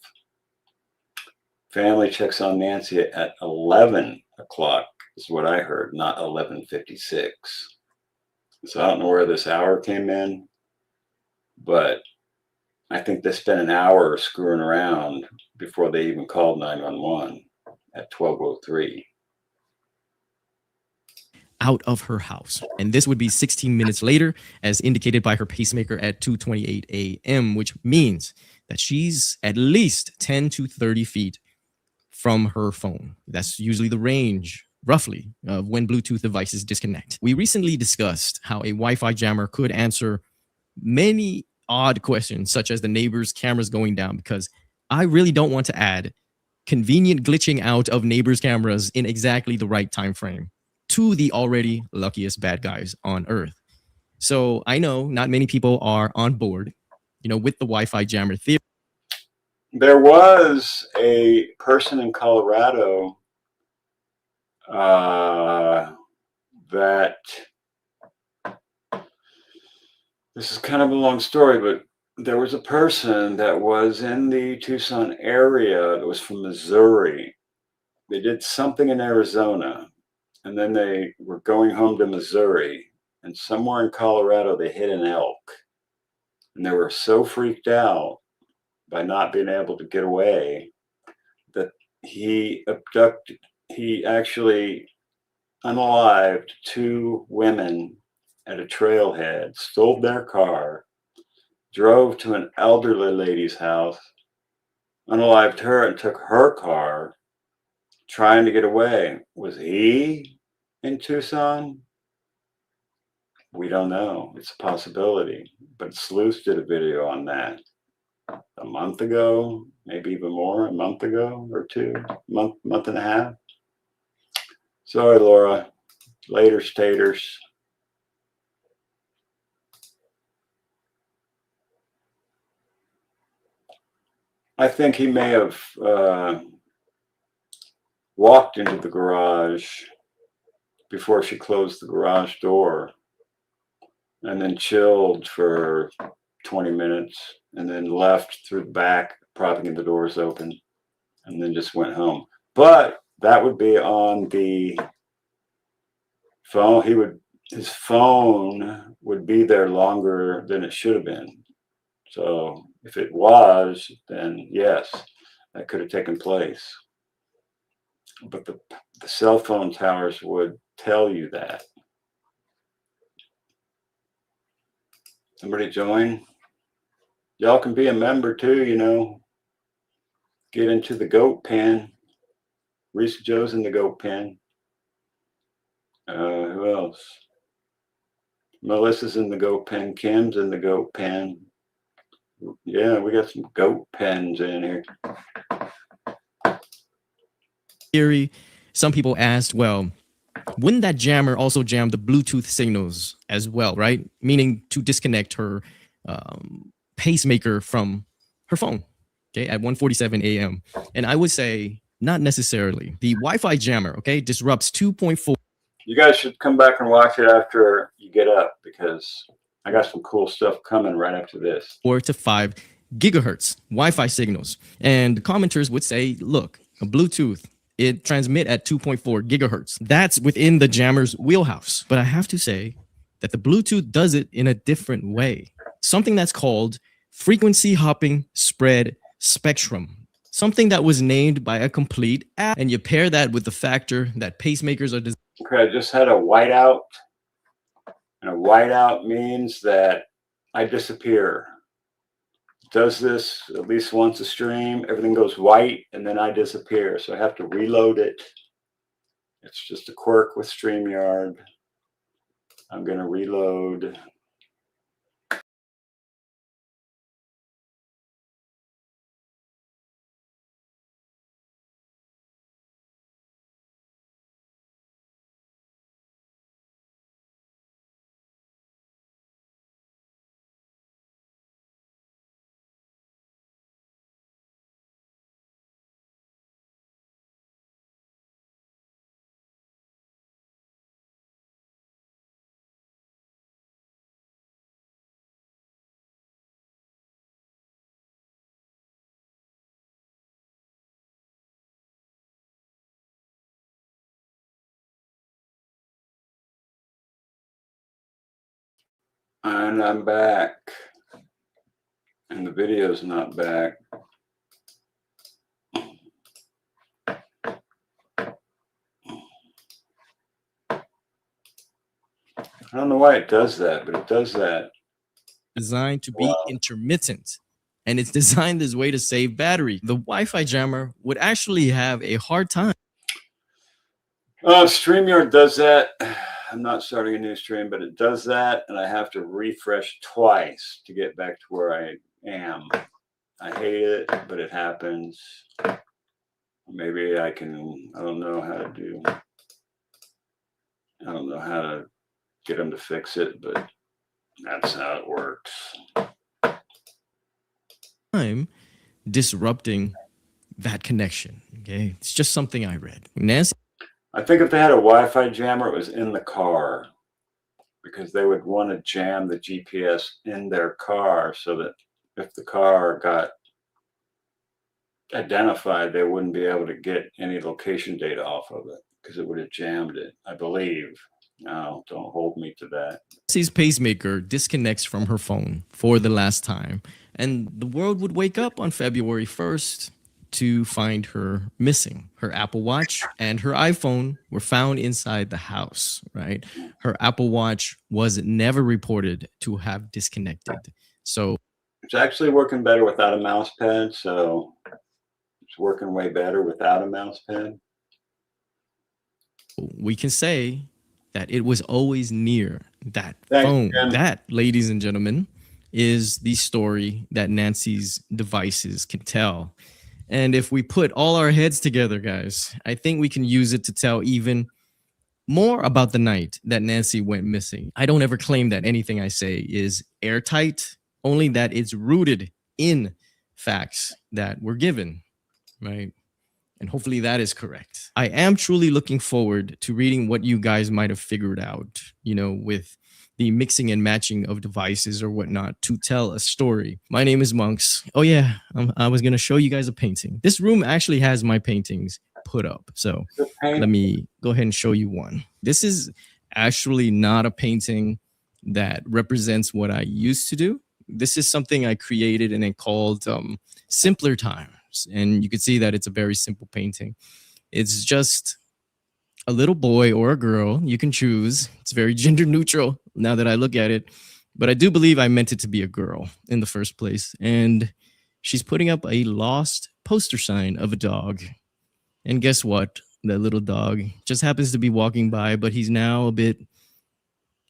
Family checks on Nancy at 11 o'clock is what I heard, not 11:56. So I don't know where this hour came in, but I think they spent an hour screwing around before they even called 911 at 12:03. Out of her house. And this would be 16 minutes later, as indicated by her pacemaker at 2:28 a.m., which means that she's at least 10 to 30 feet from her phone. That's usually the range, roughly, of when Bluetooth devices disconnect. We recently discussed how a Wi-Fi jammer could answer many odd questions, such as the neighbor's cameras going down, because I really don't want to add convenient glitching out of neighbors' cameras in exactly the right time frame to the already luckiest bad guys on earth. So I know not many people are on board, with the Wi-Fi jammer theory. There was a person in Colorado that, this is kind of a long story, but there was a person that was in the Tucson area that was from Missouri. They did something in Arizona, and then they were going home to Missouri, and somewhere in Colorado they hit an elk, and they were so freaked out by not being able to get away that he actually unalived 2 women at a trailhead, stole their car, drove to an elderly lady's house, unalived her, and took her car, trying to get away. Was he in Tucson? We don't know. It's a possibility. But Sleuth did a video on that a month ago, maybe even more, a month ago or 2, month and a half. Sorry, Laura. Later, staters. I think he may have walked into the garage before she closed the garage door, and then chilled for 20 minutes, and then left through the back, propping the doors open, and then just went home. But that would be on the phone. His phone would be there longer than it should have been. So if it was, then yes, that could have taken place. But the cell phone towers would tell you that. Somebody join. Y'all can be a member too, Get into the goat pen. Reese Joe's in the goat pen. Who else? Melissa's in the goat pen. Kim's in the goat pen. Yeah, we got some goat pens in here. Theory. Some people asked, well, wouldn't that jammer also jam the Bluetooth signals as well, right? Meaning to disconnect her pacemaker from her phone, okay, at 1:47 a.m. And I would say not necessarily. The Wi-Fi jammer, okay, disrupts 2.4. You guys should come back and watch it after you get up, because I got some cool stuff coming right after this. 4 to 5 gigahertz Wi-Fi signals. And commenters would say, look, a Bluetooth, it transmit at 2.4 gigahertz. That's within the jammer's wheelhouse. But I have to say that the Bluetooth does it in a different way. Something that's called frequency hopping spread spectrum. Something that was named by a complete app. And you pair that with the factor that pacemakers are designed. Okay, I just had a whiteout. And a whiteout means that I disappear. does this at least once a stream. Everything goes white and then I disappear. So I have to reload it. It's just a quirk with StreamYard. I'm going to reload. And I'm back. And the video's not back. I don't know why it does that, but it does that. Designed to be intermittent, and it's designed this way to save battery. The Wi-Fi jammer would actually have a hard time. StreamYard does that. I'm not starting a new stream, but it does that, and I have to refresh twice to get back to where I am. I hate it, but it happens. Maybe I can, I don't know how to get them to fix it, but that's how it works. Time disrupting that connection. Okay, it's just something I read. Nancy, I think if they had a Wi-Fi jammer, it was in the car, because they would want to jam the GPS in their car so that if the car got identified, they wouldn't be able to get any location data off of it because it would have jammed it, I believe. No, don't hold me to that. Nancy's pacemaker disconnects from her phone for the last time, and the world would wake up on February 1st to find her missing. Her Apple Watch and her iPhone were found inside the house, right? Her Apple Watch was never reported to have disconnected. So it's actually working better without a mouse pad. So it's working way better without a mouse pad. We can say that it was always near that phone. That, ladies and gentlemen, is the story that Nancy's devices can tell. And if we put all our heads together, guys, I think we can use it to tell even more about the night that Nancy went missing. I don't ever claim that anything I say is airtight, only that it's rooted in facts that were given, right? And hopefully that is correct. I am truly looking forward to reading what you guys might have figured out, you know, with the mixing and matching of devices or whatnot to tell a story. My name is Monks. Oh yeah, I was gonna show you guys a painting. This room actually has my paintings put up. So let me go ahead and show you one. This is actually not a painting that represents what I used to do. This is something I created and it called Simpler Times. And you can see that it's a very simple painting. It's just a little boy or a girl. You can choose. It's very gender neutral now that I look at it. But I do believe I meant it to be a girl in the first place. And she's putting up a lost poster sign of a dog. And guess what? That little dog just happens to be walking by, but he's now a bit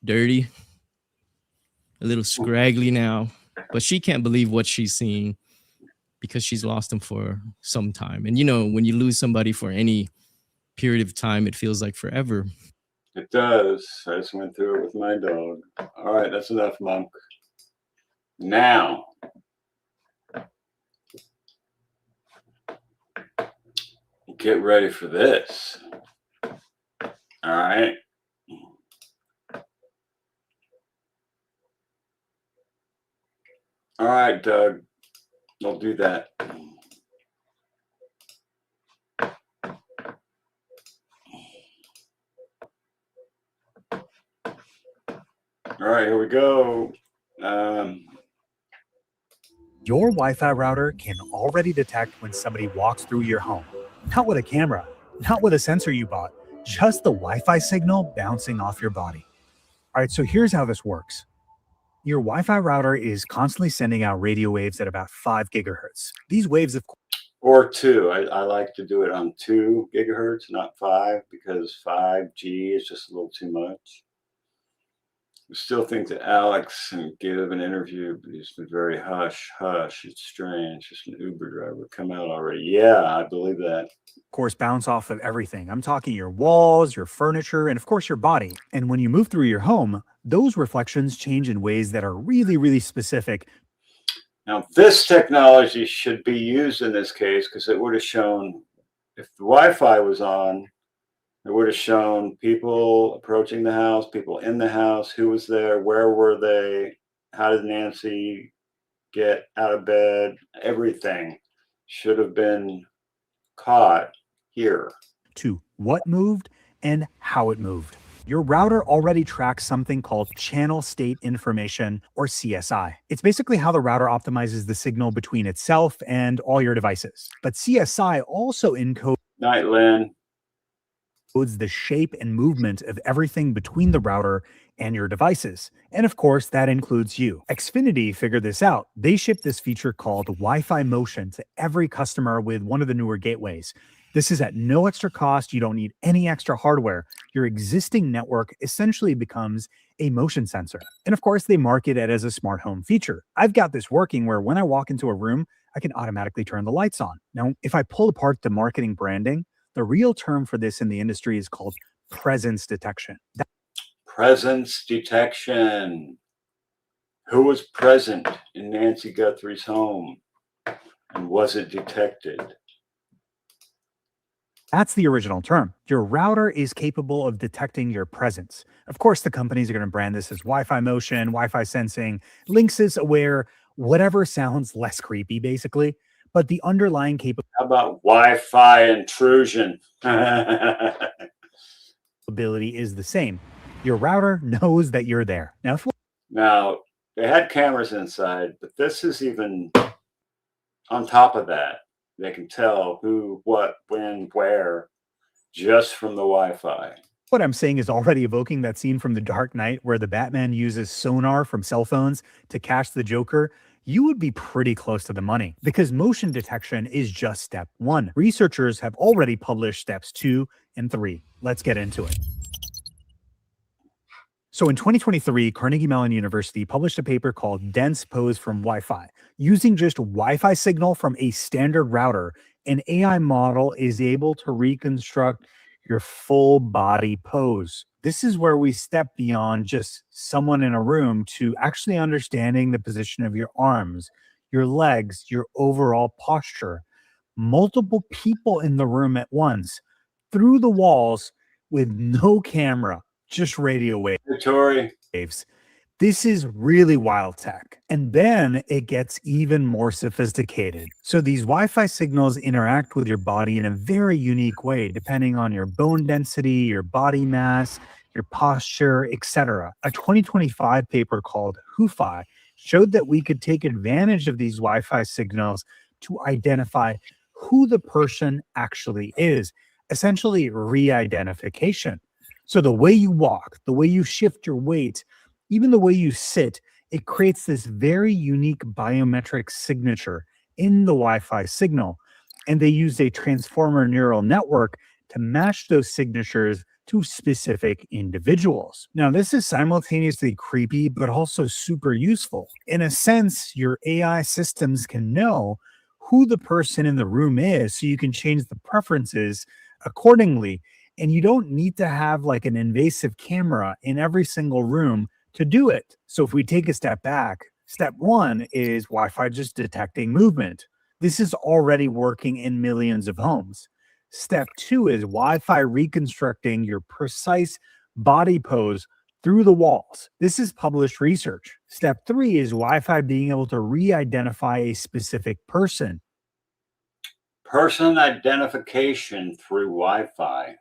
dirty, a little scraggly now. But she can't believe what she's seeing because she's lost him for some time. And you know, when you lose somebody for any period of time, it feels like forever. It does. I just went through it with my dog. All right, that's enough, Monk. Now, get ready for this. All right. All right, Doug. I'll do that. All right, here we go. Your Wi-Fi router can already detect when somebody walks through your home. Not with a camera, not with a sensor you bought, just the Wi-Fi signal bouncing off your body. All right, so here's how this works. Your Wi-Fi router is constantly sending out radio waves at about 5 gigahertz. These waves, of Or 2. I like to do it on 2 gigahertz, not 5, because 5G is just a little too much. I still think that Alex can give an interview, but he's been very hush. It's strange. Just an Uber driver. Come out already. Yeah, I believe that. course, bounce off of everything. I'm talking your walls, your furniture, and of course your body. And when you move through your home, those reflections change in ways that are really, really specific. Now, this technology should be used in this case because it would have shown, if the Wi-Fi was on, it would have shown people approaching the house, people in the house, who was there, where were they, how did Nancy get out of bed, everything should have been caught here. To what moved and how it moved. Your router already tracks something called channel state information, or CSI. It's basically how the router optimizes the signal between itself and all your devices. But CSI also encodes Night, Lynn. the shape and movement of everything between the router and your devices. And of course, that includes you. Xfinity figured this out. They shipped this feature called Wi-Fi Motion to every customer with one of the newer gateways. This is at no extra cost. You don't need any extra hardware. Your existing network essentially becomes a motion sensor. And of course, they market it as a smart home feature. I've got this working where when I walk into a room, I can automatically turn the lights on. Now, if I pull apart the marketing branding, the real term for this in the industry is called presence detection. Presence detection. Who was present in Nancy Guthrie's home, and was it detected? That's the original term. Your router is capable of detecting your presence. Of course, the companies are going to brand this as Wi-Fi motion, Wi-Fi sensing, Linksys aware, whatever sounds less creepy, basically. But the underlying capability How about Wi-Fi intrusion? is the same. Your router knows that you're there. Now, they had cameras inside, but this is even on top of that. They can tell who, what, when, where, just from the Wi-Fi. What I'm saying is already evoking that scene from The Dark Knight where the Batman uses sonar from cell phones to catch the Joker. You would be pretty close to the money because motion detection is just step 1. Researchers have already published steps 2 and 3. Let's get into it. So in 2023, Carnegie Mellon University published a paper called Dense Pose from Wi-Fi. Using just Wi-Fi signal from a standard router, an AI model is able to reconstruct your full body pose. This is where we step beyond just someone in a room to actually understanding the position of your arms, your legs, your overall posture. Multiple people in the room at once, through the walls with no camera, just radio waves. This is really wild tech. And then it gets even more sophisticated. So these Wi-Fi signals interact with your body in a very unique way, depending on your bone density, your body mass, your posture, etc. A 2025 paper called Wi-Fi showed that we could take advantage of these Wi-Fi signals to identify who the person actually is, essentially re-identification. So the way you walk, the way you shift your weight, even the way you sit, it creates this very unique biometric signature in the Wi-Fi signal. And they used a transformer neural network to match those signatures to specific individuals. Now, this is simultaneously creepy, but also super useful. In a sense, your AI systems can know who the person in the room is, so you can change the preferences accordingly. And you don't need to have like an invasive camera in every single room to do it. So if we take a step back, step 1 is Wi-Fi just detecting movement. This is already working in millions of homes. Step 2 is Wi-Fi reconstructing your precise body pose through the walls. This is published research. Step 3 is Wi-Fi being able to re-identify a specific person. Person identification through Wi-Fi.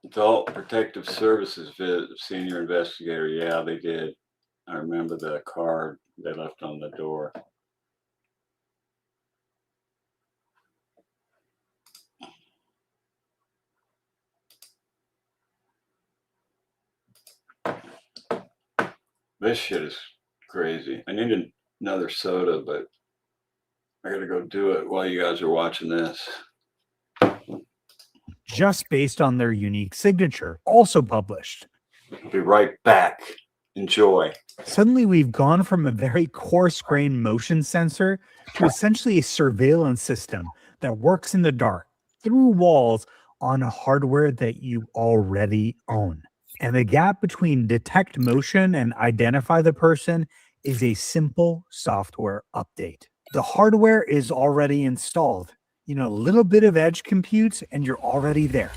Adult Protective Services senior investigator. Yeah, they did. I remember the card they left on the door. This shit is crazy. I need another soda, but I gotta go do it while you guys are watching this. Just based on their unique signature, also published. I'll be right back. Enjoy. Suddenly, we've gone from a very coarse-grained motion sensor to essentially a surveillance system that works in the dark through walls on hardware that you already own. And the gap between detect motion and identify the person is a simple software update. The hardware is already installed. You know, a little bit of edge compute and you're already there.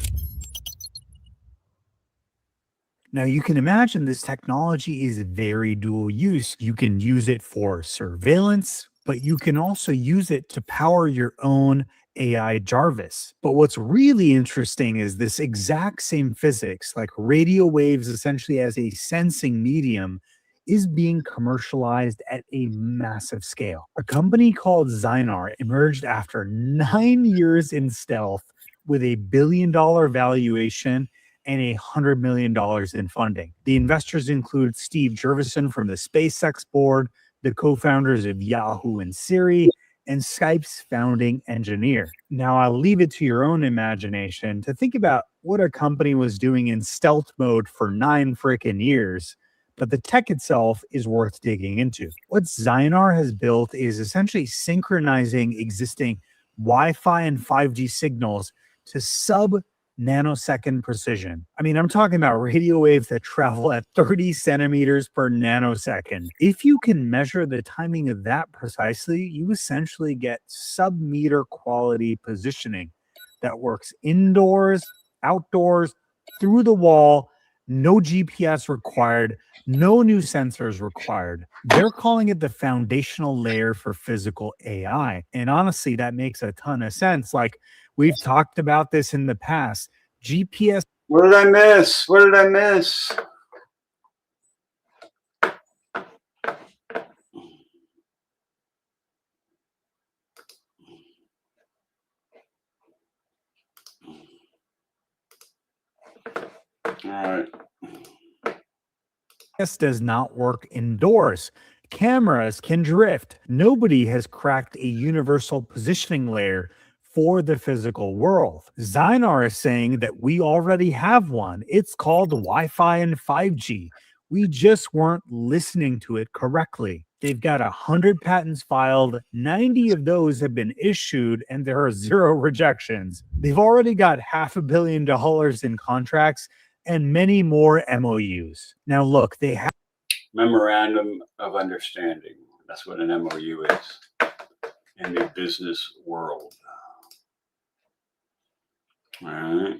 Now, you can imagine this technology is very dual use. You can use it for surveillance, but you can also use it to power your own AI Jarvis. But what's really interesting is this exact same physics, like radio waves essentially as a sensing medium, is being commercialized at a massive scale. A company called Zynar emerged after 9 years in stealth with a $1 billion valuation and $100 million in funding. The investors include Steve Jurvetson from the SpaceX board, the co-founders of Yahoo and Siri, and Skype's founding engineer. Now, I'll leave it to your own imagination to think about what a company was doing in stealth mode for 9 freaking years, but the tech itself is worth digging into. What Zynar has built is essentially synchronizing existing Wi-Fi and 5G signals to sub-nanosecond precision. I mean, I'm talking about radio waves that travel at 30 centimeters per nanosecond. If you can measure the timing of that precisely, you essentially get sub-meter quality positioning that works indoors, outdoors, through the wall, no GPS required, no new sensors required. They're calling it the foundational layer for physical AI. And honestly, that makes a ton of sense. Like, we've talked about this in the past. GPS. What did I miss? What did I miss? All right. Does not work indoors. Cameras can drift. Nobody has cracked a universal positioning layer for the physical world. Zynar is saying that we already have one. It's called Wi-Fi and 5G. We just weren't listening to it correctly. They've got 100 patents filed, 90 of those have been issued, and there are 0 rejections. They've already got $500 million in contracts and many more MOUs. Now, look, they have Memorandum of Understanding. That's what an MOU is in the business world. All right.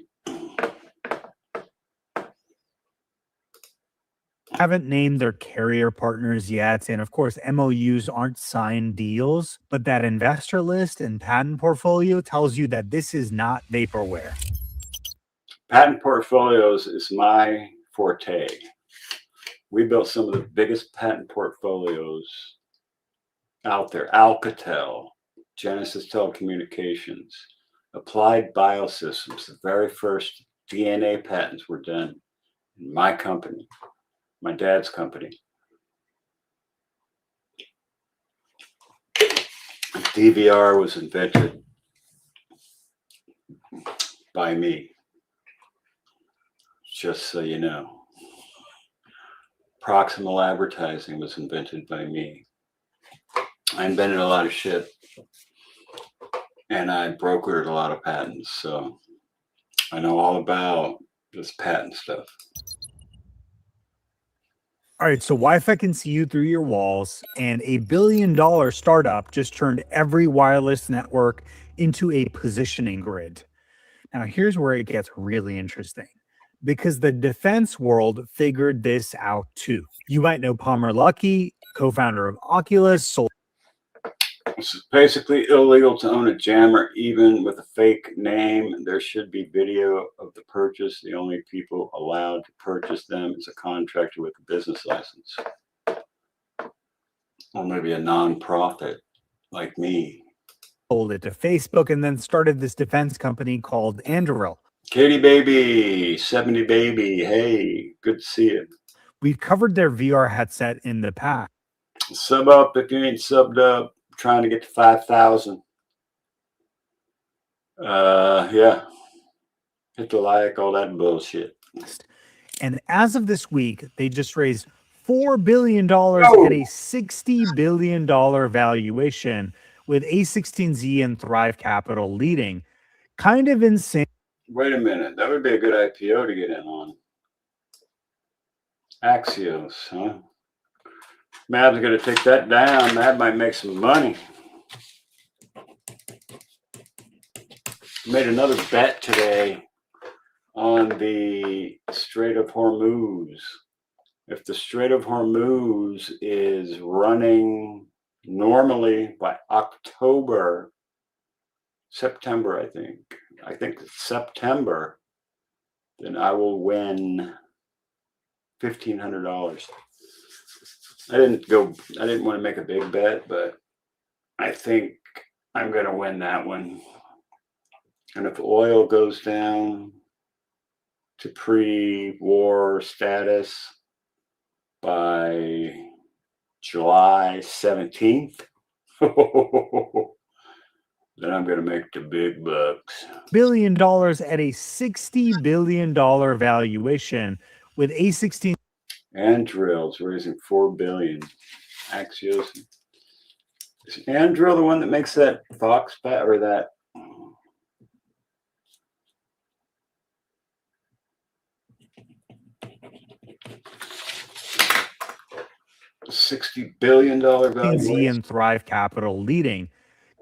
haven't named their carrier partners yet. And of course, MOUs aren't signed deals, but that investor list and patent portfolio tells you that this is not vaporware. Patent portfolios is my forte. We built some of the biggest patent portfolios out there. Alcatel, Genesis Telecommunications, Applied Biosystems. The very first DNA patents were done in my company, my dad's company. DVR was invented by me, just so you know. Proximal advertising was invented by me. I invented a lot of shit, and I brokered a lot of patents, so I know all about this patent stuff. All right, so Wi-Fi can see you through your walls, and $1 billion startup just turned every wireless network into a positioning grid. Now, here's where it gets really interesting, because the defense world figured this out too. You might know Palmer Luckey, co-founder of Oculus. It's basically illegal to own a jammer, even with a fake name. There should be video of the purchase. The only people allowed to purchase them is a contractor with a business license, or maybe a non-profit like me. Sold it to Facebook and then started this defense company called Anduril. Katie baby, 70 baby, hey, good to see you. We've covered their VR headset in the past. Sub up if you ain't subbed up. Trying to get to 5,000. Yeah. Hit the like, all that bullshit. And as of this week, they just raised $4 billion at a $60 billion valuation, with A16Z and Thrive Capital leading. Kind of insane. Wait a minute. That would be a good IPO to get in on. Axios, huh? MAB's going to take that down. MAB might make some money. Made another bet today on the Strait of Hormuz. If the Strait of Hormuz is running normally by September, I think it's September, then I will win $1,500. I didn't want to make a big bet, but I think I'm going to win that one. And if oil goes down to pre-war status by July 17th, then I'm going to make the big bucks. $1 billion at a $60 billion valuation, with A16. Andrill's raising $4 billion. Axios. Is Andrill the one that makes that Fox bat or that? $60 billion valuation. And Thrive Capital leading.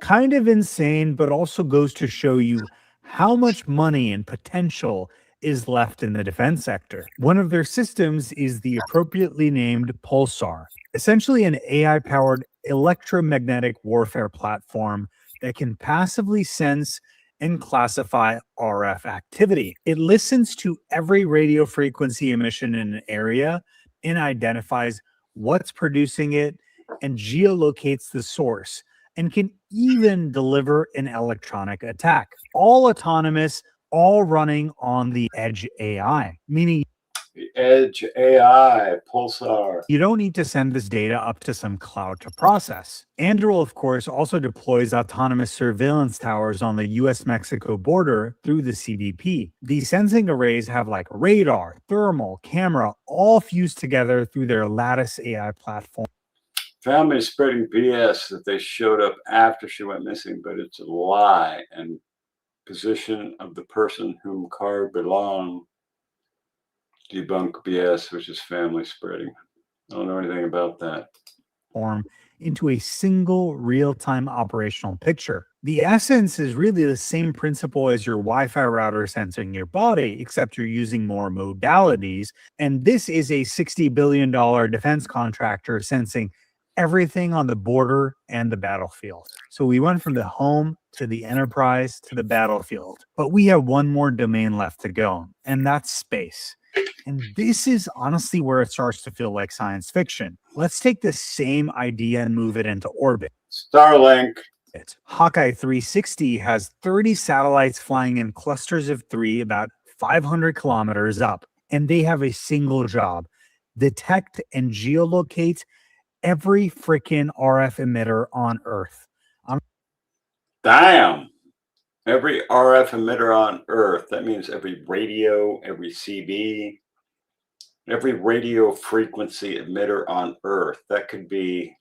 Kind of insane, but also goes to show you how much money and potential is left in the defense sector. One of their systems is the appropriately named Pulsar, essentially an AI-powered electromagnetic warfare platform that can passively sense and classify RF activity. It listens to every radio frequency emission in an area and identifies what's producing it and geolocates the source, and can even deliver an electronic attack. All autonomous, all running on the edge AI, meaning the edge AI, Pulsar. You don't need to send this data up to some cloud to process. Anduril, of course, also deploys autonomous surveillance towers on the US-Mexico border through the CBP. These sensing arrays have like radar, thermal, camera, all fused together through their Lattice AI platform. Family is spreading BS that they showed up after she went missing, but it's a lie. And position of the person whom car belonged. Debunk BS, which is family spreading. I don't know anything about that. Into a single real-time operational picture. The essence is really the same principle as your Wi-Fi router sensing your body, except you're using more modalities. And this is a $60 billion defense contractor sensing everything on the border and the battlefield. So we went from the home to the enterprise to the battlefield. But we have one more domain left to go, and that's space. And this is honestly where it starts to feel like science fiction. Let's take the same idea and move it into orbit. Starlink. Hawkeye 360 has 30 satellites flying in clusters of 3 about 500 kilometers up. And they have a single job: detect and geolocate every freaking RF emitter on Earth. Damn. Every RF emitter on Earth. That means every radio, every CB, every radio frequency emitter on Earth. That could be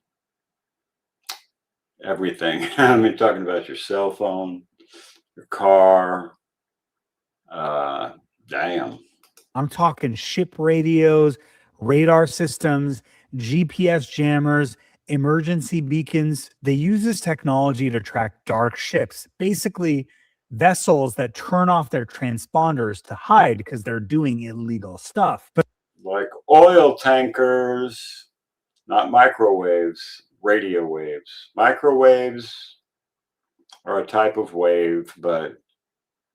everything. I mean, talking about your cell phone, your car. Damn. I'm talking ship radios, radar systems, GPS jammers, emergency beacons. They use this technology to track dark ships, basically vessels that turn off their transponders to hide because they're doing illegal stuff. But like oil tankers, not microwaves, radio waves. Microwaves are a type of wave, but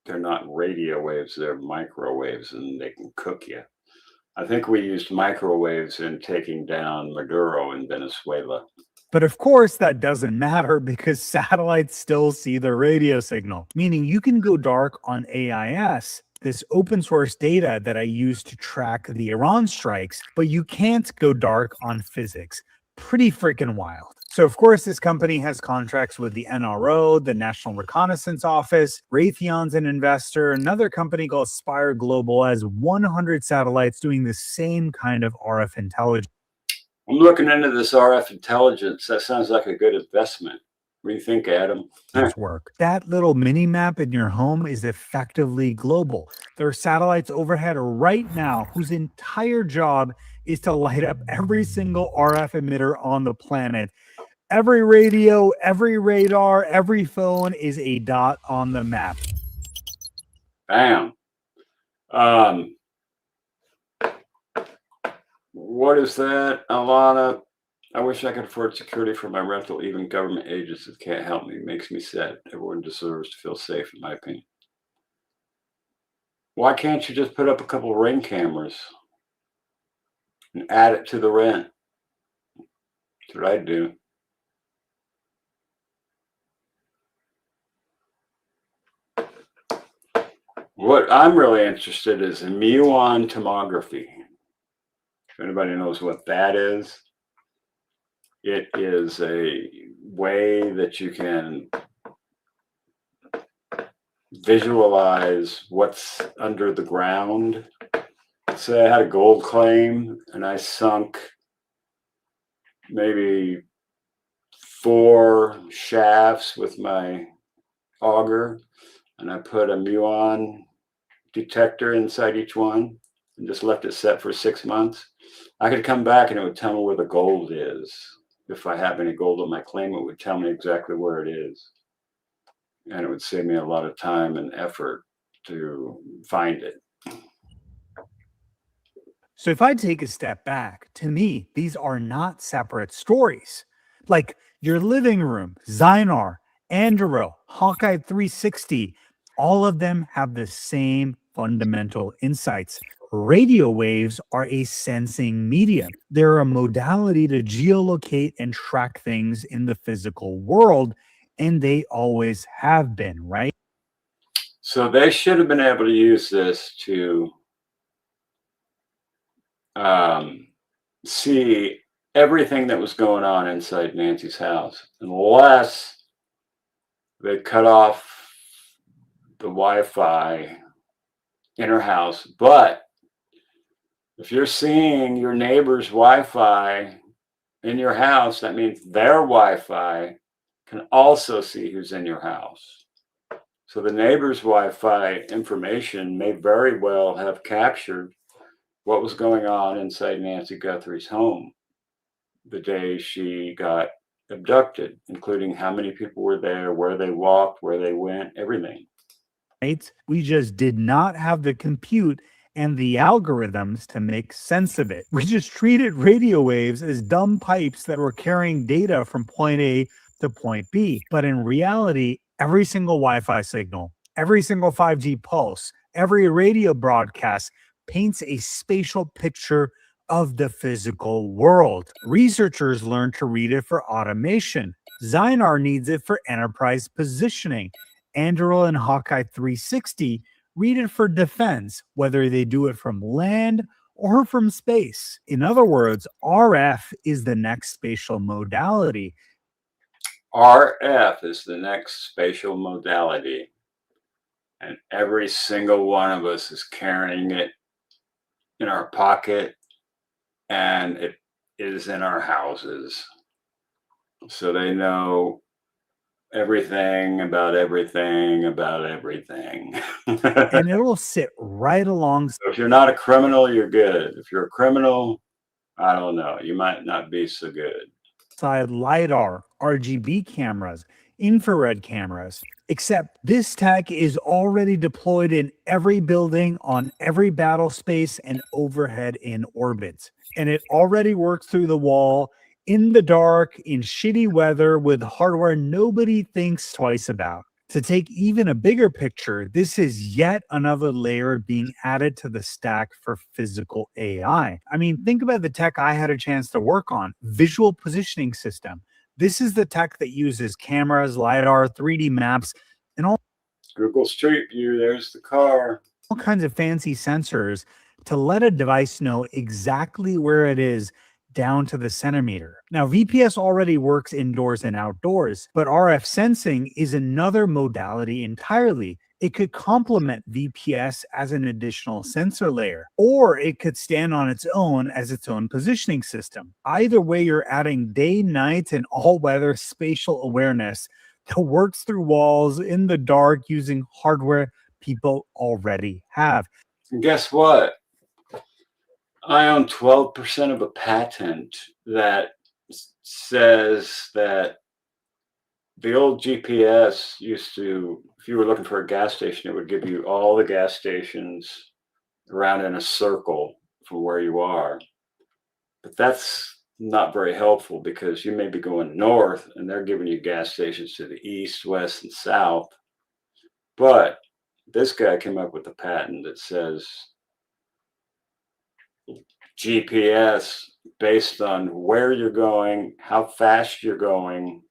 they're not radio waves, they're microwaves, and they can cook you. I think we used microwaves in taking down Maduro in Venezuela. But of course, that doesn't matter because satellites still see the radio signal, meaning you can go dark on AIS this open source data that I use to track the Iran strikes, but you can't go dark on physics. Pretty freaking wild. So, of course, this company has contracts with the NRO, the National Reconnaissance Office. Raytheon's an investor. Another company called Spire Global has 100 satellites doing the same kind of RF intelligence. I'm looking into this RF intelligence. That sounds like a good investment. What do you think, Adam? Work. That little mini map in your home is effectively global. There are satellites overhead right now whose entire job is to light up every single RF emitter on the planet. Every radio, every radar, every phone is a dot on the map. Bam. What is that, Alana? I wish I could afford security for my rental. Even government agencies can't help me. It makes me sad. Everyone deserves to feel safe, in my opinion. Why can't you just put up a couple of Ring cameras and add it to the rent? That's what I'd do. What I'm really interested in is muon tomography. If anybody knows what that is, it is a way that you can visualize what's under the ground. Say I had a gold claim and I sunk maybe 4 shafts with my auger, and I put a muon detector inside each one and just left it set for 6 months. I could come back and it would tell me where the gold is. If I have any gold on my claim, it would tell me exactly where it is. And it would save me a lot of time and effort to find it. So if I take a step back, to me, these are not separate stories. Like your living room, Zynar, Anduril, Hawkeye 360, all of them have the same fundamental insights. Radio waves are a sensing medium. They're a modality to geolocate and track things in the physical world, and they always have been, right? So they should have been able to use this to see everything that was going on inside Nancy's house, unless they cut off the Wi-Fi in her house. But if you're seeing your neighbor's Wi-Fi in your house, that means their Wi-Fi can also see who's in your house. So the neighbor's Wi-Fi information may very well have captured what was going on inside Nancy Guthrie's home the day she got abducted, including how many people were there, where they walked, where they went, everything. Right? We just did not have the compute and the algorithms to make sense of it. We just treated radio waves as dumb pipes that were carrying data from point A to point B. But in reality, every single Wi-Fi signal, every single 5G pulse, every radio broadcast paints a spatial picture of the physical world. Researchers learn to read it for automation. Zynar needs it for enterprise positioning. Anduril and Hawkeye 360 read it for defense, whether they do it from land or from space. In other words, RF is the next spatial modality. RF is the next spatial modality. And every single one of us is carrying it in our pocket, and it is in our houses. So they know everything about everything about everything. And it'll sit right along. So if you're not a criminal, you're good. If you're a criminal, I don't know, you might not be so good. Side LiDAR, RGB cameras, infrared cameras, except this tech is already deployed in every building, on every battle space, and overhead in orbits. And it already works through the wall, in the dark, in shitty weather, with hardware nobody thinks twice about. To take even a bigger picture, this is yet another layer being added to the stack for physical AI. I mean, think about the tech I had a chance to work on, visual positioning system. This is the tech that uses cameras, LiDAR, 3D maps, and all. Google Street View, there's the car. all kinds of fancy sensors to let a device know exactly where it is down to the centimeter. Now, VPS already works indoors and outdoors, but RF sensing is another modality entirely. It could complement VPS as an additional sensor layer, or it could stand on its own as its own positioning system. Either way, you're adding day, night, and all-weather spatial awareness that works through walls in the dark using hardware people already have. And guess what? I own 12% of a patent that says that the old GPS used to, if you were looking for a gas station, it would give you all the gas stations around in a circle from where you are. But that's not very helpful because you may be going north and they're giving you gas stations to the east, west, and south. But this guy came up with a patent that says GPS based on where you're going, how fast you're going.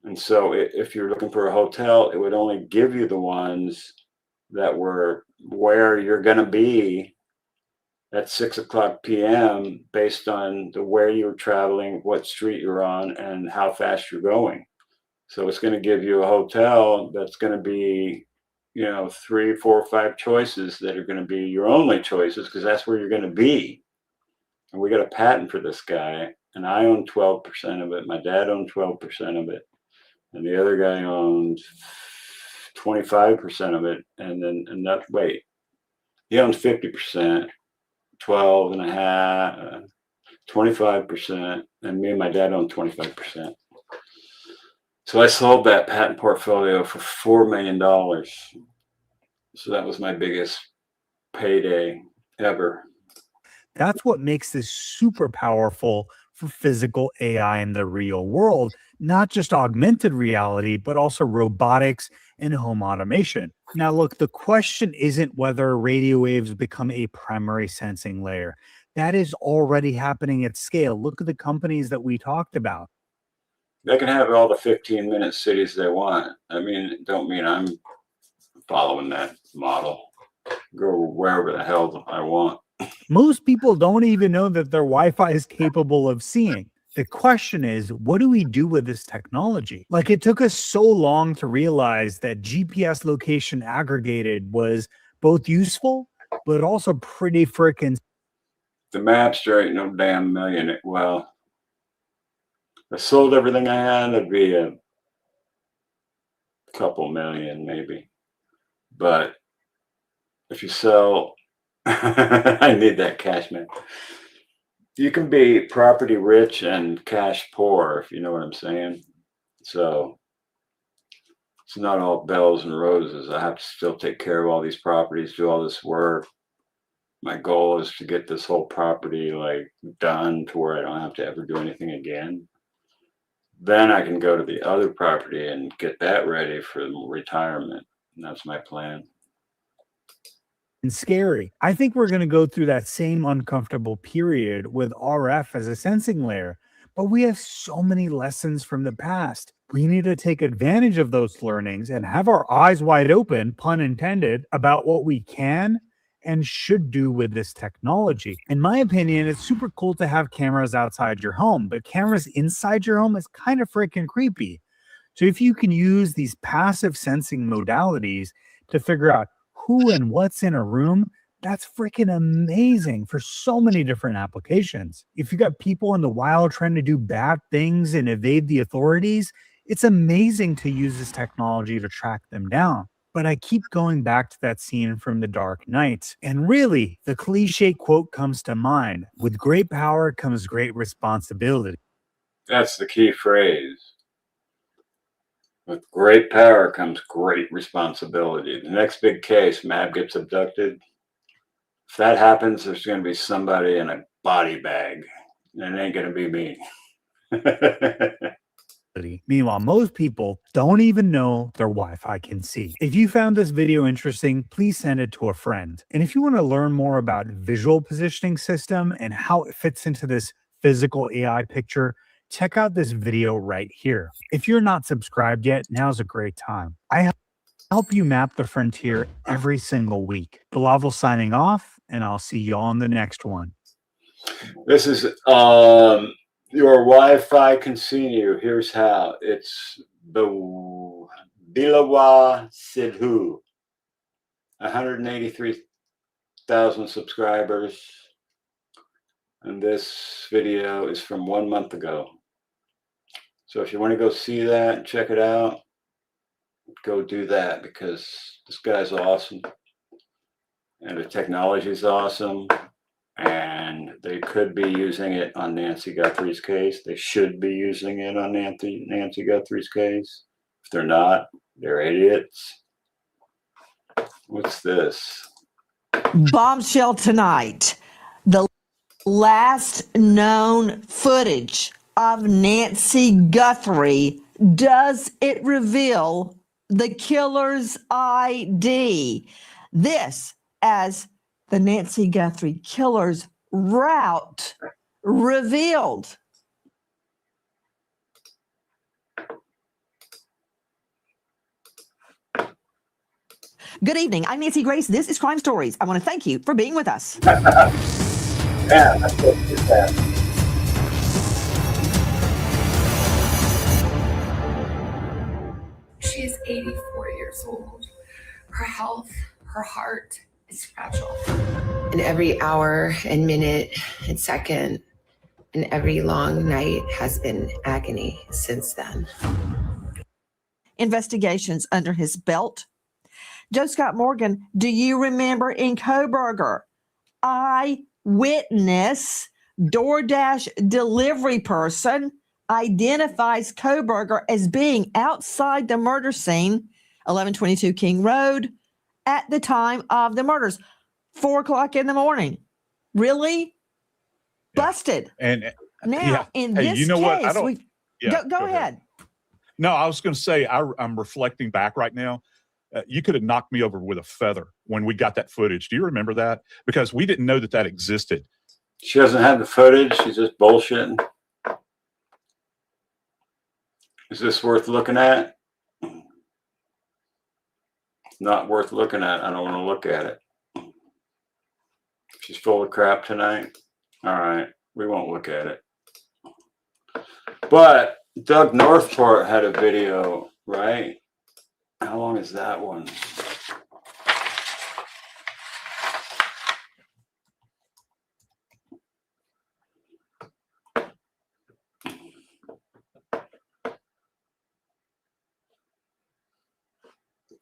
And so if you're looking for a hotel, it would only give you the ones that were where you're going to be at 6:00 p.m. based on the where you're traveling, what street you're on, and how fast you're going. So it's going to give you a hotel that's going to be, 3, 4, 5 choices that are going to be your only choices because that's where you're going to be. And we got a patent for this guy, and I own 12% of it. My dad owned 12% of it, and the other guy owned 25% of it. And then, he owns 50%, 12 and a half, 25%, and me and my dad own 25%. So I sold that patent portfolio for $4 million. So that was my biggest payday ever. That's what makes this super powerful for physical AI in the real world, not just augmented reality, but also robotics and home automation. Now, look, the question isn't whether radio waves become a primary sensing layer. That is already happening at scale. Look at the companies that we talked about. They can have all the 15-minute cities they want. I mean, don't mean I'm following that model. Go wherever the hell I want. Most people don't even know that their Wi-Fi is capable of seeing. The question is, what do we do with this technology? Like, it took us so long to realize that GPS location aggregated was both useful, but also pretty freaking. The Mabsta ain't no damn million. Well, I sold everything I had, it'd be a couple million maybe. But if you sell, I need that cash, man. You can be property rich and cash poor, if you know what I'm saying. So it's not all bells and roses. I have to still take care of all these properties, do all this work. My goal is to get this whole property done to where I don't have to ever do anything again. Then I can go to the other property and get that ready for retirement. And that's my plan. And scary. I think we're going to go through that same uncomfortable period with RF as a sensing layer, but we have so many lessons from the past. We need to take advantage of those learnings and have our eyes wide open, pun intended, about what we can and should do with this technology. In my opinion, it's super cool to have cameras outside your home, but cameras inside your home is kind of freaking creepy. So if you can use these passive sensing modalities to figure out who and what's in a room, that's freaking amazing for so many different applications. If you got people in the wild trying to do bad things and evade the authorities, it's amazing to use this technology to track them down. But I keep going back to that scene from The Dark Knight. And really, the cliche quote comes to mind: with great power comes great responsibility. That's the key phrase. With great power comes great responsibility. The next big case, MAB gets abducted. If that happens, there's going to be somebody in a body bag, and it ain't going to be me. Meanwhile, most people don't even know their Wi-Fi can see. If you found this video interesting, please send it to a friend. And if you want to learn more about visual positioning system and how it fits into this physical AI picture, check out this video right here. If you're not subscribed yet, now's a great time. help you map the frontier every single week. Bilal signing off, and I'll see you on the next one. This is your Wi-Fi continue. Here's how. It's Bilawa Sidhu. 183,000 subscribers. And this video is from 1 month ago. So if you want to go see that and check it out, go do that, because this guy's awesome. And the technology is awesome. And they could be using it on Nancy Guthrie's case. They should be using it on Nancy Guthrie's case. If they're not, they're idiots. What's this? Bombshell tonight. The last known footage of Nancy Guthrie. Does it reveal the killer's ID? This as the Nancy Guthrie killer's route revealed. Good evening. I'm Nancy Grace. This is Crime Stories. I want to thank you for being with us. Yeah, that's what it is. She is 84 years old. Her health, her heart is fragile. And every hour and minute and second and every long night has been agony since then. Investigations under his belt. Joe Scott Morgan, do you remember in Coburger, eyewitness DoorDash delivery person identifies Coburger as being outside the murder scene, 1122 King Road, at the time of the murders, 4 o'clock in the morning. Really? Yeah. Busted. And Now, in hey, this you know case, what? I don't. Yeah, go ahead. No, I was going to say I'm reflecting back right now. You could have knocked me over with a feather when we got that footage. Do you remember that? Because we didn't know that that existed. She doesn't have the footage. She's just bullshitting. Is this worth looking at? Not worth looking at. I don't want to look at it. She's full of crap tonight. All right, we won't look at it. But Doug Northport had a video, right? How long is that one?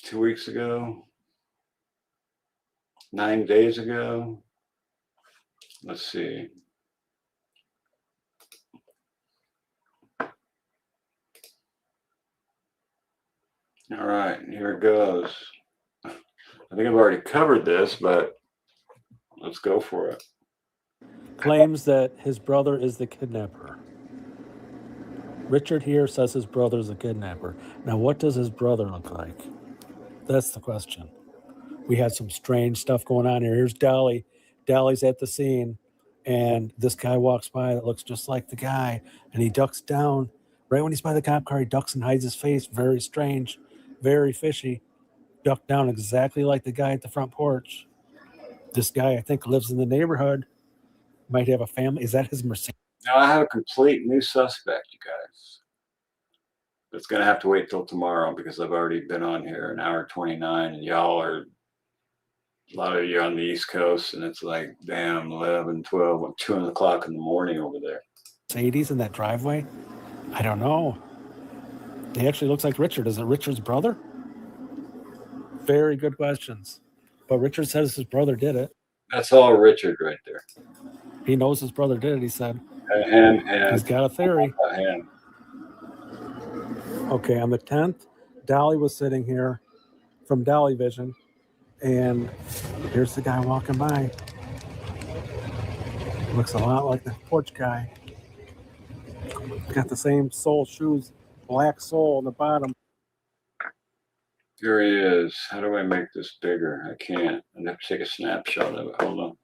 Two weeks ago? 9 days ago? Let's see. All right, here it goes. I think I've already covered this, but let's go for it. Claims that his brother is the kidnapper. Richard here says his brother is the kidnapper. Now, what does his brother look like? That's the question. We had some strange stuff going on here. Here's Dolly. Dolly's at the scene, and this guy walks by that looks just like the guy, and he ducks down. Right when he's by the cop car, he ducks and hides his face. Very strange, very fishy. Ducked down exactly like the guy at the front porch. This guy, I think, lives in the neighborhood. Might have a family. Is that his Mercedes? Now I have a complete new suspect, you guys. It's going to have to wait till tomorrow because I've already been on here an hour 29, and y'all are, a lot of you on the East Coast, and it's like, damn, 11, 12, 2 o'clock in the morning over there. Mercedes in that driveway? I don't know. He actually looks like Richard. Is it Richard's brother? Very good questions. But Richard says his brother did it. That's all Richard right there. He knows his brother did it, he said. And He's got a theory. him. Okay, on the 10th, Dolly was sitting here from Dolly Vision, and here's the guy walking by. Looks a lot like the porch guy. Got the same sole shoes, black sole on the bottom. Here he is. How do I make this bigger? I can't. I have to take a snapshot of it. Hold on.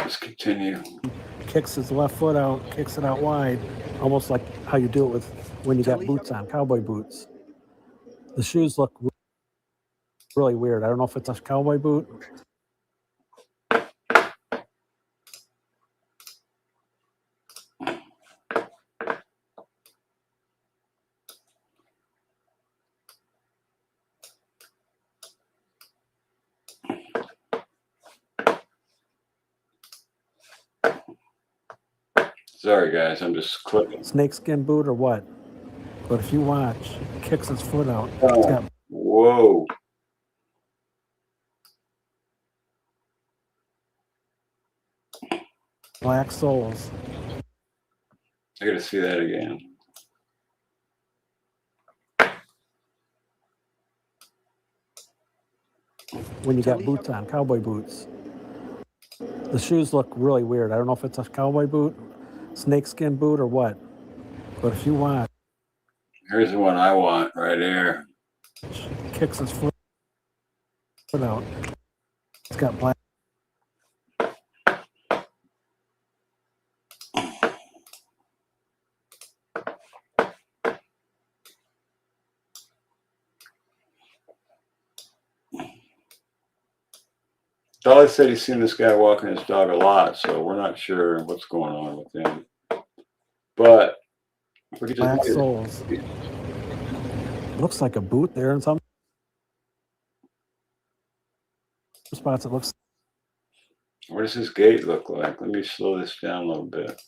Let's continue. Kicks his left foot out, kicks it out wide, almost like how you do it with when you got boots on, cowboy boots. The shoes look really weird. I don't know if it's a cowboy boot. Sorry, guys, I'm just clicking. Snakeskin boot or what? But if you watch, kicks his foot out. It's Oh, got whoa. black soles. I gotta see that again. When you got boots on, cowboy boots. The shoes look really weird. I don't know if it's a cowboy boot, snakeskin boot or what. But if you watch, Here's the one I want right here. kicks his foot out. It's got black. Dolly said he's seen this guy walking his dog a lot, so we're not sure what's going on with him. But we could Black just soles. Looks like a boot there in some spots. It looks. what does his gait look like? Let me slow this down a little bit.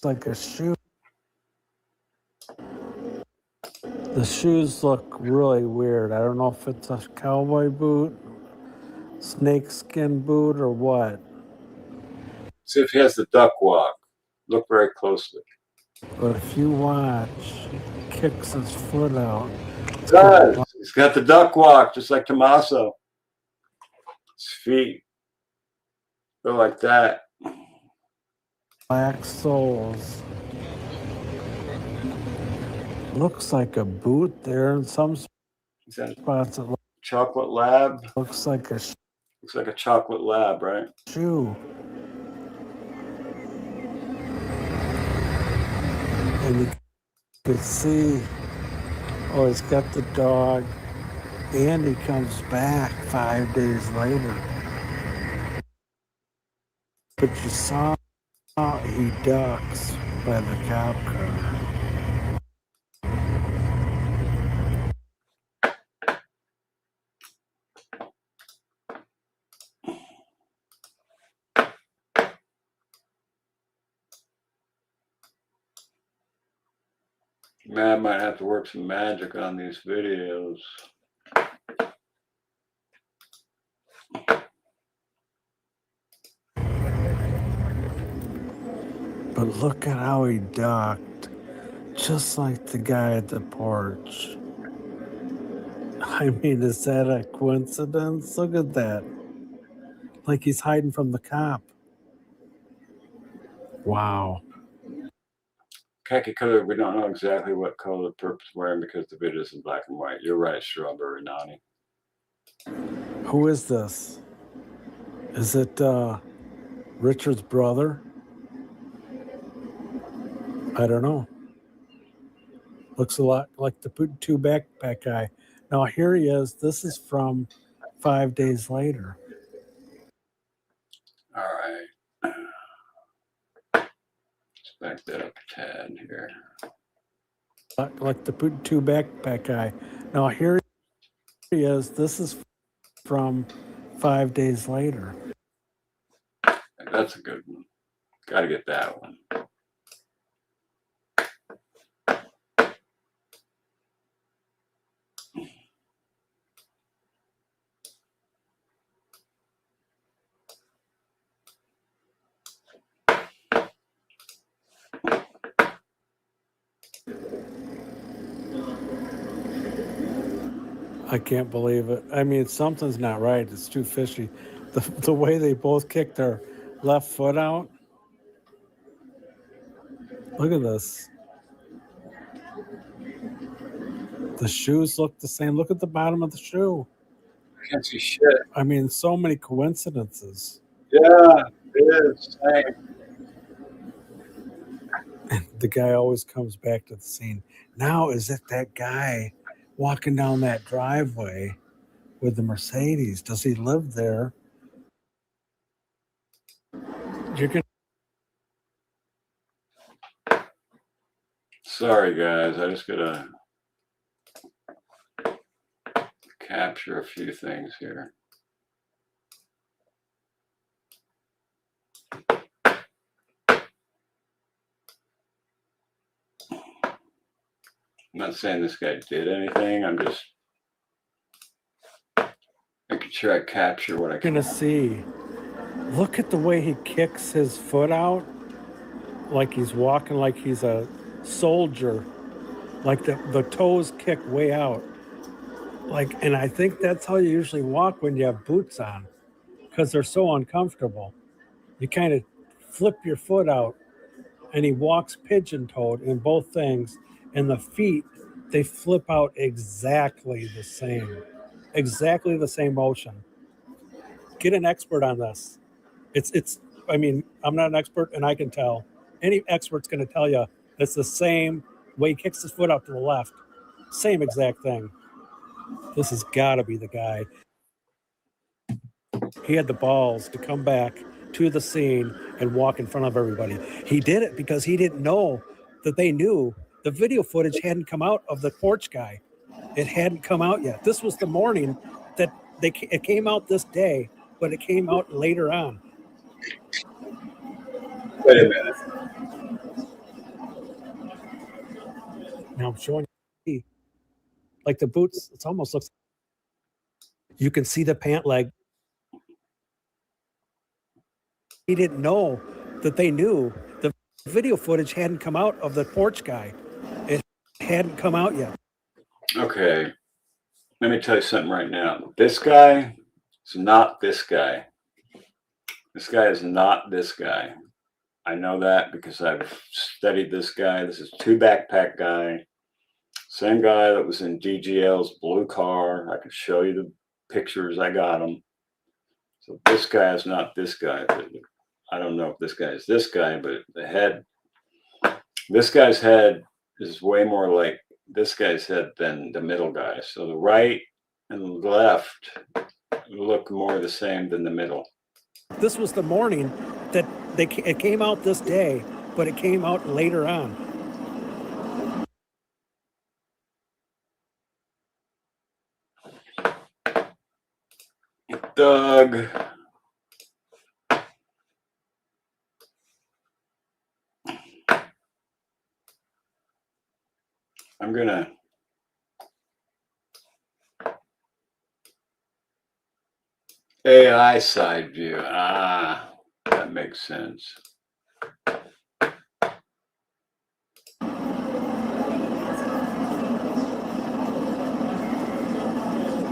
Like a shoe. The shoes look really weird. I don't know if it's a cowboy boot, snakeskin boot, or what. See if he has the duck walk. Look very closely. But if you watch, he kicks his foot out. He does. He's got the duck walk, just like Tommaso. His feet go like that. Black soles. Looks like a boot there in some Is that spots. It chocolate lab? looks like a Looks like a chocolate lab, right? shoe. And you can see, oh, he's got the dog, and he comes back 5 days later. But you saw he ducks by the cop car. Man might have to work some magic on these videos. But look at how he ducked, just like the guy at the porch. I mean, is that a coincidence? Look at that. Like he's hiding from the cop. Wow. Khaki color, we don't know exactly what color the perp's wearing because the video is in black and white. You're right, Strawberry Nani. Who is this? Is it Richard's brother? I don't know. Looks a lot like the two backpack guy. Now here he is. This is from 5 days later. All right. Let's back that up a tad here. Like the two backpack guy. Now here he is. This is from 5 days later. That's a good one. Got to get that one. I can't believe it. I mean, something's not right. It's too fishy. The way they both kicked their left foot out. Look at this. The shoes look the same. Look at the bottom of the shoe. I can't see shit. I mean, so many coincidences. Yeah, it is. The guy always comes back to the scene. Now, is it that guy walking down that driveway with the Mercedes? Does he live there? You're gonna Sorry, guys. I just gotta capture a few things here. I'm not saying this guy did anything. I'm just making sure I capture what I can. gonna see. Look at the way he kicks his foot out, like he's walking like he's a soldier, like the toes kick way out. Like, and I think that's how you usually walk when you have boots on, because they're so uncomfortable. You kind of flip your foot out, and he walks pigeon-toed in both things, and the feet, they flip out exactly the same motion. Get an expert on this. It's I mean, I'm not an expert, and I can tell. Any expert's going to tell you it's the same way he kicks his foot out to the left. Same exact thing. This has got to be the guy. He had the balls to come back to the scene and walk in front of everybody. He did it because he didn't know that they knew the video footage hadn't come out of the porch guy. It hadn't come out yet. This was the morning that it came out this day, but it came out later on. Wait a minute. Now I'm showing you, like the boots, it almost looks, you can see the pant leg. He didn't know that they knew the video footage hadn't come out of the porch guy. It hadn't come out yet. Okay. Let me tell you something right now. This guy is not this guy. This guy is not this guy. I know that because I've studied this guy. This is two backpack guy. Same guy that was in DGL's blue car. I can show you the pictures. I got them. So this guy is not this guy. I don't know if this guy is this guy, but the head, this guy's head is way more like this guy's head than the middle guy. So the right and the left look more the same than the middle. This was the morning that it came out this day, but it came out later on. Doug. I'm gonna AI side view. Ah, that makes sense.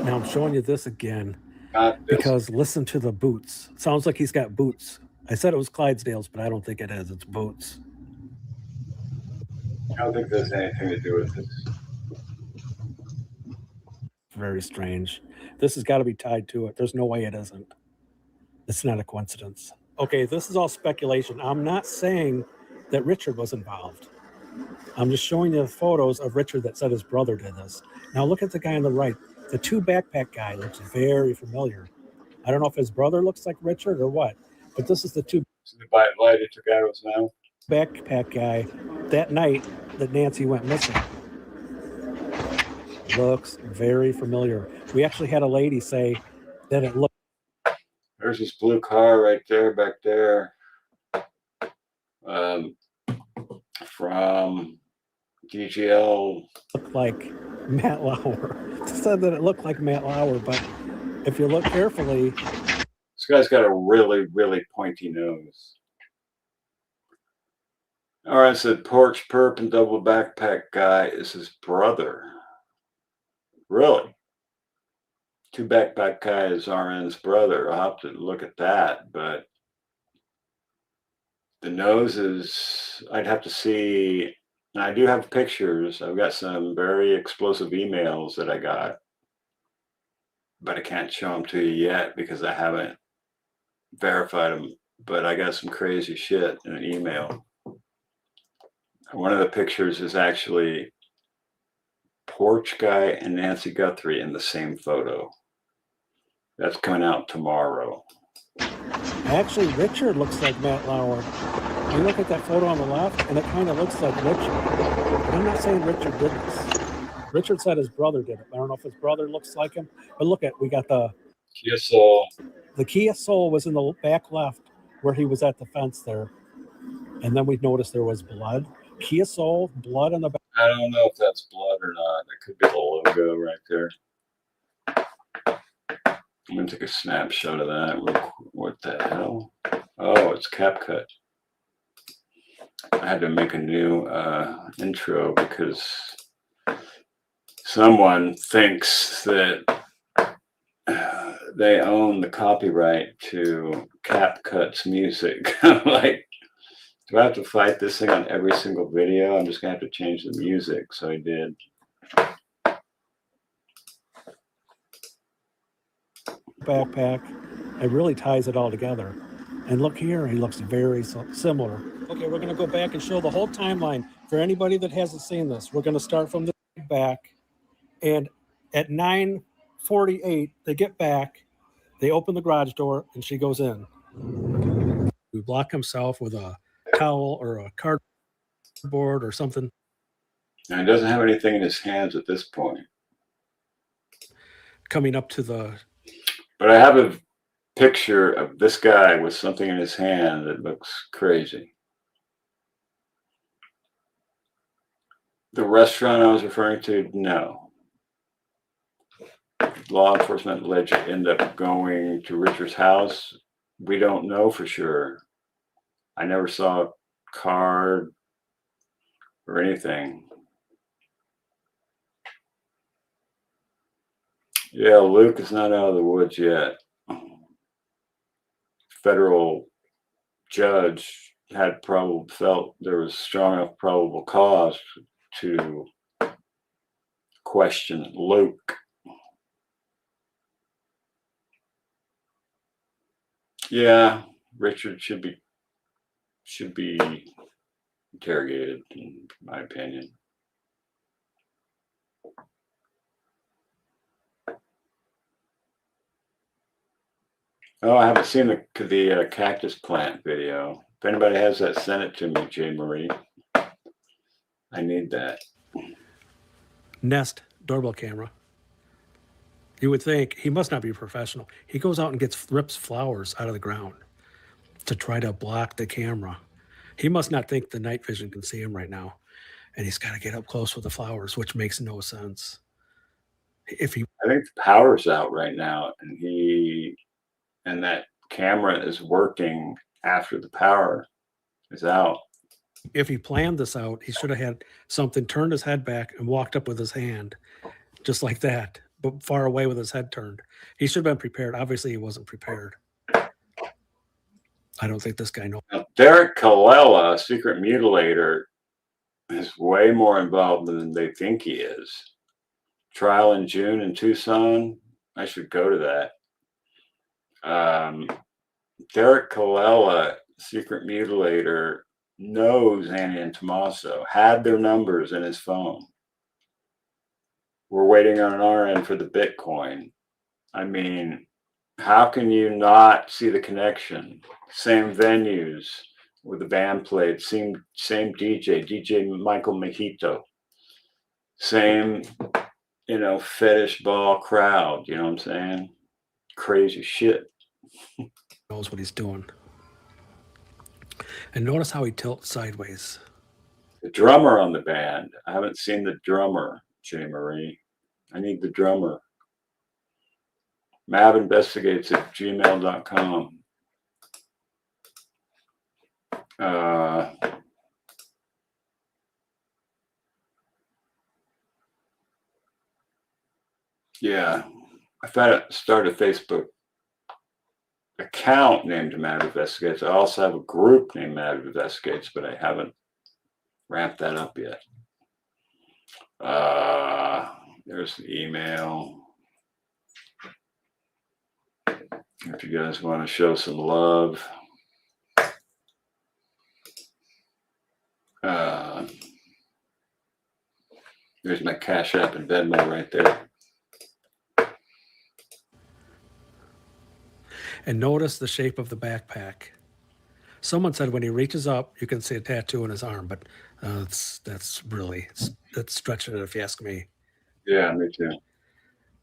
Now I'm showing you this again Not this. because listen to the boots. It sounds like he's got boots. I said it was Clydesdales, but I don't think it is. It's boots. I don't think there's anything to do with this. Very strange. This has got to be tied to it. There's no way it isn't. It's not a coincidence. Okay, this is all speculation. I'm not saying that Richard was involved. I'm just showing you the photos of Richard that said his brother did this. Now look at the guy on the right. The two backpack guy looks very familiar. I don't know if his brother looks like Richard or what, but this is the two So the light it took out of his mouth. backpack guy that night that Nancy went missing. Looks very familiar. We actually had a lady say that it looked. There's this blue car right there, back there. From DGL. Looked like Matt Lauer. Said that it looked like Matt Lauer, but if you look carefully, This guy's got a really, really pointy nose. All right, so porch perp and double backpack guy is his brother. Really? Two backpack guy is RN's brother. I'll have to look at that, but the nose is, I'd have to see And I do have pictures. I've got some very explosive emails that I got, but I can't show them to you yet because I haven't verified them. But I got some crazy shit in an email. One of the pictures is actually Porch Guy and Nancy Guthrie in the same photo. That's coming out tomorrow. Actually, Richard looks like Matt Lauer. You look at that photo on the left, and it kind of looks like Richard. But I'm not saying Richard did this. Richard said his brother did it. I don't know if his brother looks like him. But look at, we got the Kia Soul. The Kia Soul was in the back left where he was at the fence there. And then we noticed there was blood. Kia Soul, blood on the back. I don't know if that's blood or not. It could be the logo right there. I'm going to take a snapshot of that. What the hell? Oh, it's CapCut. I had to make a new intro because someone thinks that they own the copyright to CapCut's music. I'm like, do I have to fight this thing on every single video? I'm just going to have to change the music. So I did. Backpack. It really ties it all together. And look here, he looks very similar. Okay, we're going to go back and show the whole timeline for anybody that hasn't seen this. We're going to start from the back. And at 9:48, they get back. They open the garage door, and she goes in. We block himself with a towel or a cardboard or something. And he doesn't have anything in his hands at this point. Coming up to the... But I have a picture of this guy with something in his hand that looks crazy. The restaurant I was referring to, no. Law enforcement allegedly ended up going to Richard's house. We don't know for sure. I never saw a card or anything. Yeah, Luke is not out of the woods yet. Federal judge had felt there was strong enough probable cause to question Luke. Yeah, Richard should be interrogated, in my opinion. Oh, I haven't seen the cactus plant video. If anybody has that, send it to me, J. Marie. I need that. Nest doorbell camera. You would think he must not be a professional. He goes out and rips flowers out of the ground to try to block the camera. He must not think the night vision can see him right now. And he's got to get up close with the flowers, which makes no sense. I think the power's out right now, and that camera is working after the power is out. If he planned this out, he should have had something, turned his head back and walked up with his hand, just like that, but far away with his head turned. He should have been prepared. Obviously, he wasn't prepared. I don't think this guy knows. Now, Derek Colella, secret mutilator, is way more involved than they think he is. Trial in June in Tucson. I should go to that. Derek Colella, secret mutilator, knows Annie and Tommaso, had their numbers in his phone. We're waiting on our end for the Bitcoin. I mean, how can you not see the connection? Same venues where the band played, same DJ Michael Mojito. Same, fetish ball crowd, you know what I'm saying? Crazy shit. Knows what he's doing. And notice how he tilts sideways. The drummer on the band. I haven't seen the drummer, J. Marie. I need the drummer. MAB Investigates at gmail.com. Yeah, I've got to start a Facebook account named MAB Investigates. I also have a group named MAB Investigates, but I haven't ramp that up yet. There's the email. If you guys want to show some love. There's my Cash App and Venmo right there. And notice the shape of the backpack. Someone said when he reaches up, you can see a tattoo on his arm, but that's stretching it if you ask me. Yeah, me too.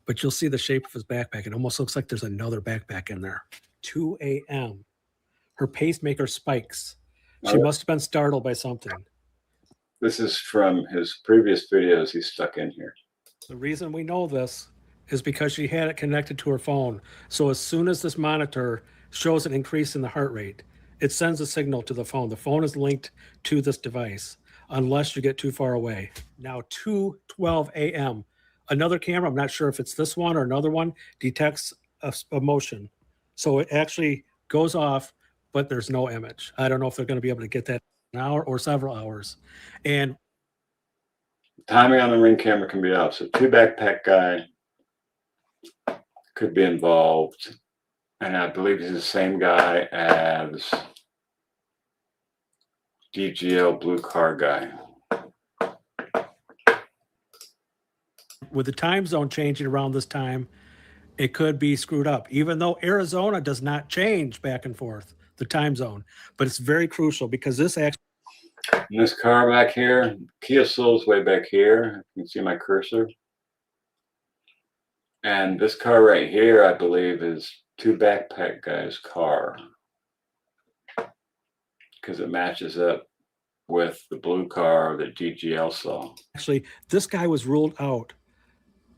But you'll see the shape of his backpack. It almost looks like there's another backpack in there. 2 a.m. Her pacemaker spikes. She must have been startled by something. This is from his previous videos he stuck in here. The reason we know this is because she had it connected to her phone. So as soon as this monitor shows an increase in the heart rate, it sends a signal to the phone. The phone is linked to this device unless you get too far away. Now 2:12 a.m. Another camera, I'm not sure if it's this one or another one, detects a motion. So it actually goes off, but there's no image. I don't know if they're going to be able to get that in an hour or several hours. And timing on the ring camera can be off. So 2 backpack guy could be involved. And I believe he's the same guy as DGL blue car guy. with the time zone changing around this time, it could be screwed up, even though Arizona does not change back and forth, the time zone. But it's very crucial because this actually. And this car back here, Kia Soul's way back here. You can see my cursor. And this car right here, I believe, is 2 backpack guys' car. Because it matches up with the blue car that DGL saw. Actually, this guy was ruled out.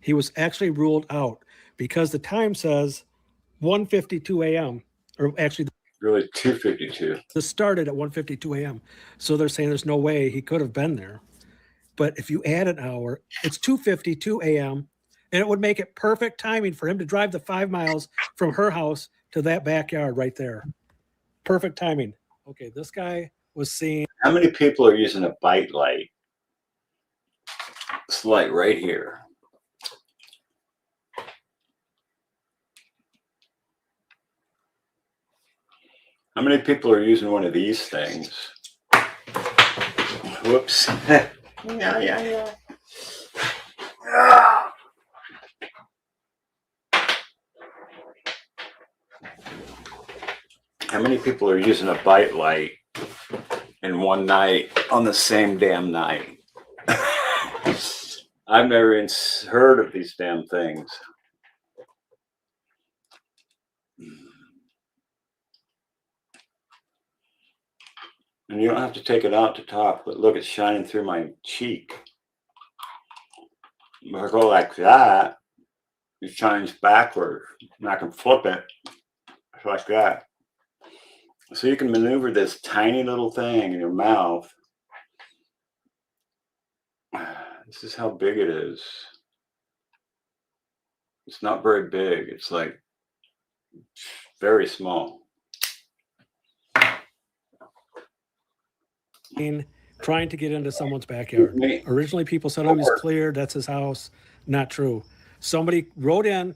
He was actually ruled out because the time says 1:52 a.m. or actually Really 2:52. this started at 1:52 a.m. So they're saying there's no way he could have been there. But if you add an hour, it's 2:52 a.m. and it would make it perfect timing for him to drive the 5 miles from her house to that backyard right there. Perfect timing. Okay, this guy was seen. How many people are using a bite light? This light right here. How many people are using one of these things? Whoops. Yeah. How many people are using a bite light in one night on the same damn night? I've never even heard of these damn things. And you don't have to take it out to talk, but look, it's shining through my cheek. If I go like that, it shines backward, and I can flip it like that. So you can maneuver this tiny little thing in your mouth. This is how big it is. It's not very big. It's like very small. Trying to get into someone's backyard. Originally, people said, oh, he's cleared. That's his house. Not true. Somebody wrote in,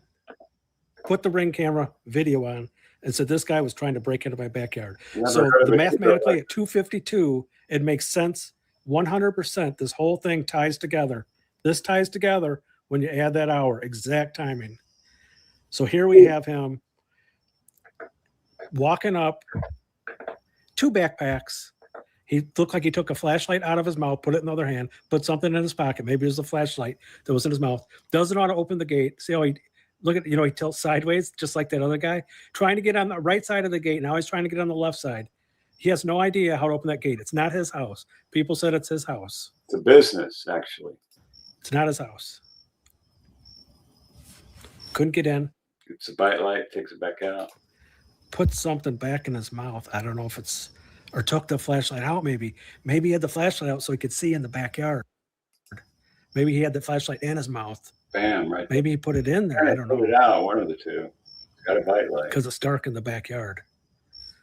put the Ring camera video on, and said this guy was trying to break into my backyard. So mathematically at 2:52, it makes sense 100%. This whole thing ties together. This ties together when you add that hour, exact timing. So here we have him walking up, 2 backpacks. He looked like he took a flashlight out of his mouth, put it in the other hand, put something in his pocket. Maybe it was a flashlight that was in his mouth. Doesn't know how to open the gate. See how he look at, he tilts sideways, just like that other guy, trying to get on the right side of the gate. Now he's trying to get on the left side. He has no idea how to open that gate. It's not his house. People said it's his house. It's a business, actually. It's not his house. Couldn't get in. It's a bite light, takes it back out. Put something back in his mouth. I don't know if it's, or took the flashlight out maybe. Maybe he had the flashlight out so he could see in the backyard. Maybe he had the flashlight in his mouth. Bam, right. Maybe he put it in there. I don't know. Put it out, one of the two. It's got a bite light. Because it's dark in the backyard.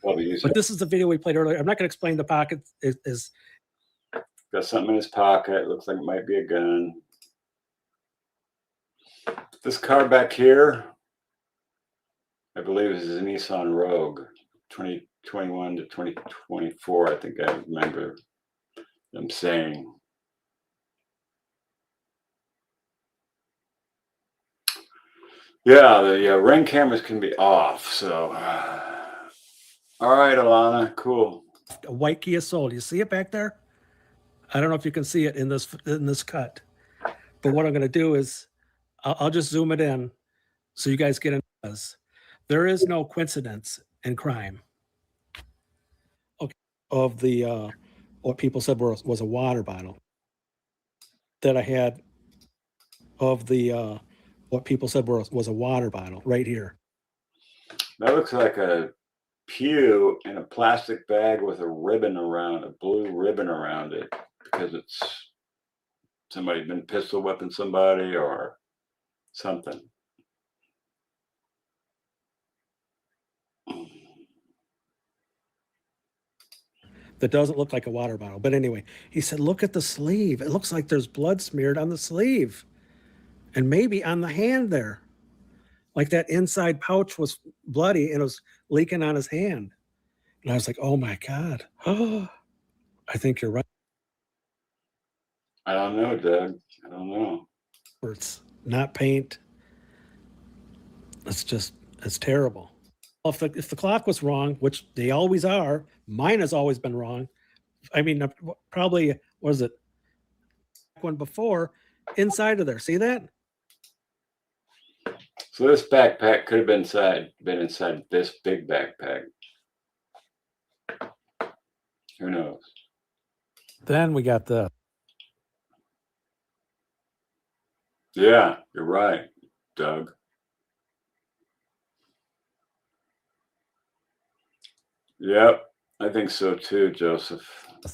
But this is the video we played earlier. I'm not going to explain the pocket. Is Got something in his pocket. Looks like it might be a gun. This car back here, I believe, is a Nissan Rogue, 2021 to 2024. I think I remember them saying. Yeah, the ring cameras can be off. So, all right, Alana, cool. A white Kia Soul. You see it back there? I don't know if you can see it in this cut, but what I'm going to do is I'll just zoom it in so you guys get in. There is no coincidence in crime. Okay, of the what people said was a water bottle that I had of the what people said was a water bottle right here. That looks like a pew in a plastic bag with a ribbon around, a blue ribbon around it, because it's somebody's been pistol whipping somebody or something. That doesn't look like a water bottle. But anyway, he said, look at the sleeve. It looks like there's blood smeared on the sleeve and maybe on the hand there. Like that inside pouch was bloody and it was leaking on his hand. And I was like, oh my God. Oh, I think you're right. I don't know, Doug. I don't know. It's not paint. It's terrible. If the clock was wrong, which they always are, mine has always been wrong. I mean, probably, what was it? One before, inside of there. See that? So this backpack could have been inside this big backpack. Who knows? Then we got the. Yeah, you're right, Doug. Yep, I think so too, Joseph.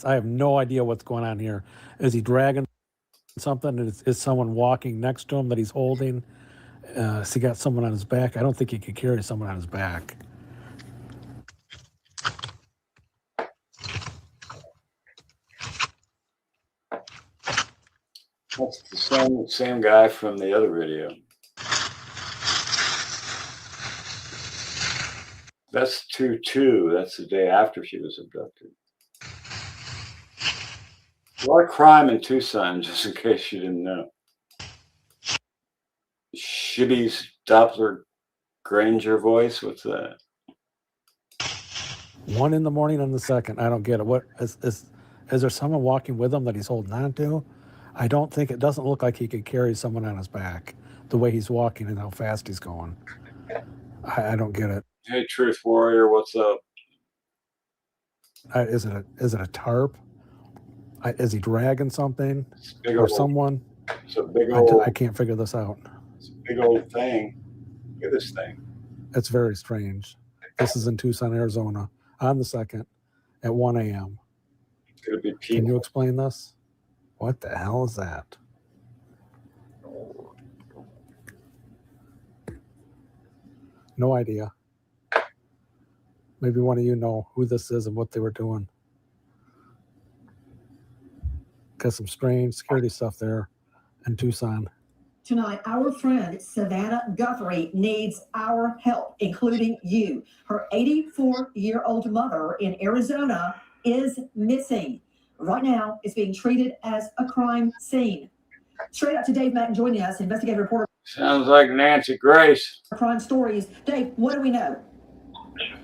I have no idea what's going on here. Is he dragging something? Is someone walking next to him that he's holding? Has he got someone on his back? I don't think he could carry someone on his back. That's the same guy from the other video. That's 2/2. That's the day after she was abducted. A lot of crime in Tucson, just in case you didn't know. Shibby's Doppler Granger voice. What's that? 1 a.m. on the 2nd. I don't get it. What is there someone walking with him that he's holding on to? I don't think, it doesn't look like he could carry someone on his back the way he's walking and how fast he's going. I don't get it. Hey, Truth Warrior, what's up? Is it a tarp? Is he dragging something or someone? It's a big old. I can't figure this out. It's a big old thing. Look at this thing. It's very strange. This is in Tucson, Arizona, on the 2nd at 1 a.m. Could it be people? Can you explain this? What the hell is that? No idea. Maybe one of you know who this is and what they were doing. Got some strange security stuff there in Tucson. Tonight, our friend Savannah Guthrie needs our help, including you. Her 84-year-old mother in Arizona is missing. Right now, it's being treated as a crime scene. Straight up to Dave Madden joining us, investigative reporter. Sounds like Nancy Grace. Crime Stories. Dave, what do we know?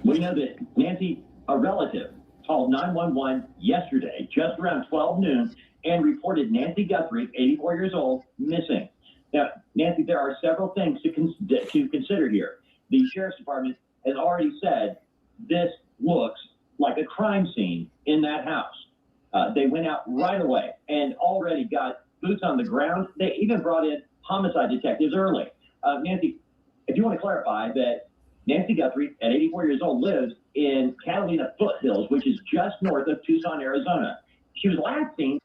We know that Nancy, a relative, called 911 yesterday, just around 12 noon, and reported Nancy Guthrie, 84 years old, missing. Now, Nancy, there are several things to consider here. The Sheriff's Department has already said this looks like a crime scene in that house. They went out right away and already got boots on the ground. They even brought in homicide detectives early. Nancy, if you want to clarify that Nancy Guthrie, at 84 years old, lives in Catalina Foothills, which is just north of Tucson, Arizona. She was last seen.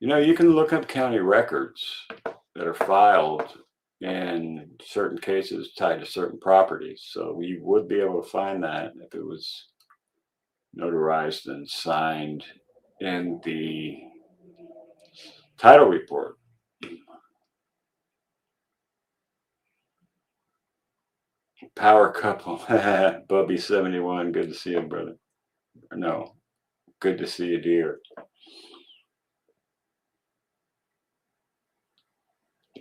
You can look up county records that are filed in certain cases tied to certain properties. So we would be able to find that if it was notarized and signed in the title report. Power couple. Bubby 71. Good to see you, brother. No, good to see you, dear.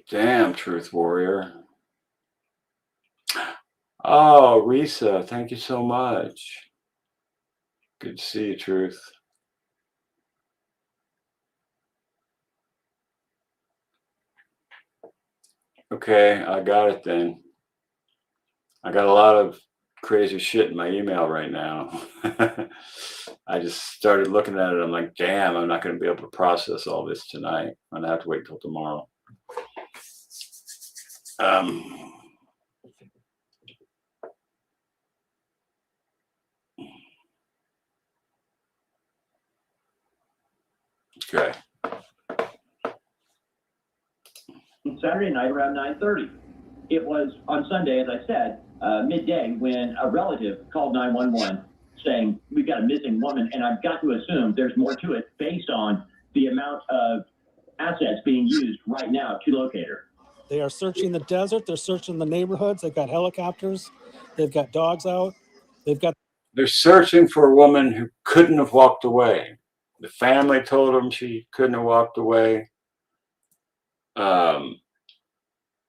Damn, Truth Warrior. Oh, Risa, thank you so much. Good to see you, Truth. Okay, I got it then. I got a lot of crazy shit in my email right now. I just started looking at it. I'm like, damn, I'm not going to be able to process all this tonight. I'm going to have to wait till tomorrow. Okay. Saturday night around 9:30. It was on Sunday, as I said, midday, when a relative called 911 saying, we've got a missing woman, and I've got to assume there's more to it based on the amount of assets being used right now to locate her. They are searching the desert. They're searching the neighborhoods. They've got helicopters. They've got dogs out. They're searching for a woman who couldn't have walked away. The family told them she couldn't have walked away.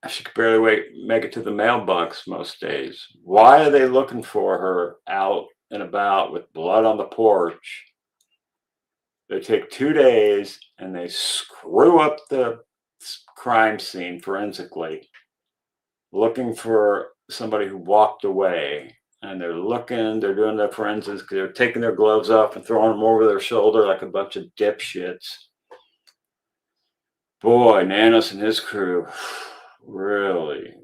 She could barely make it to the mailbox most days. Why are they looking for her out and about with blood on the porch? They take 2 days and they screw up the crime scene forensically, looking for somebody who walked away. And they're doing their forensics. They're taking their gloves off and throwing them over their shoulder like a bunch of dipshits. Boy, Nanos and his crew, really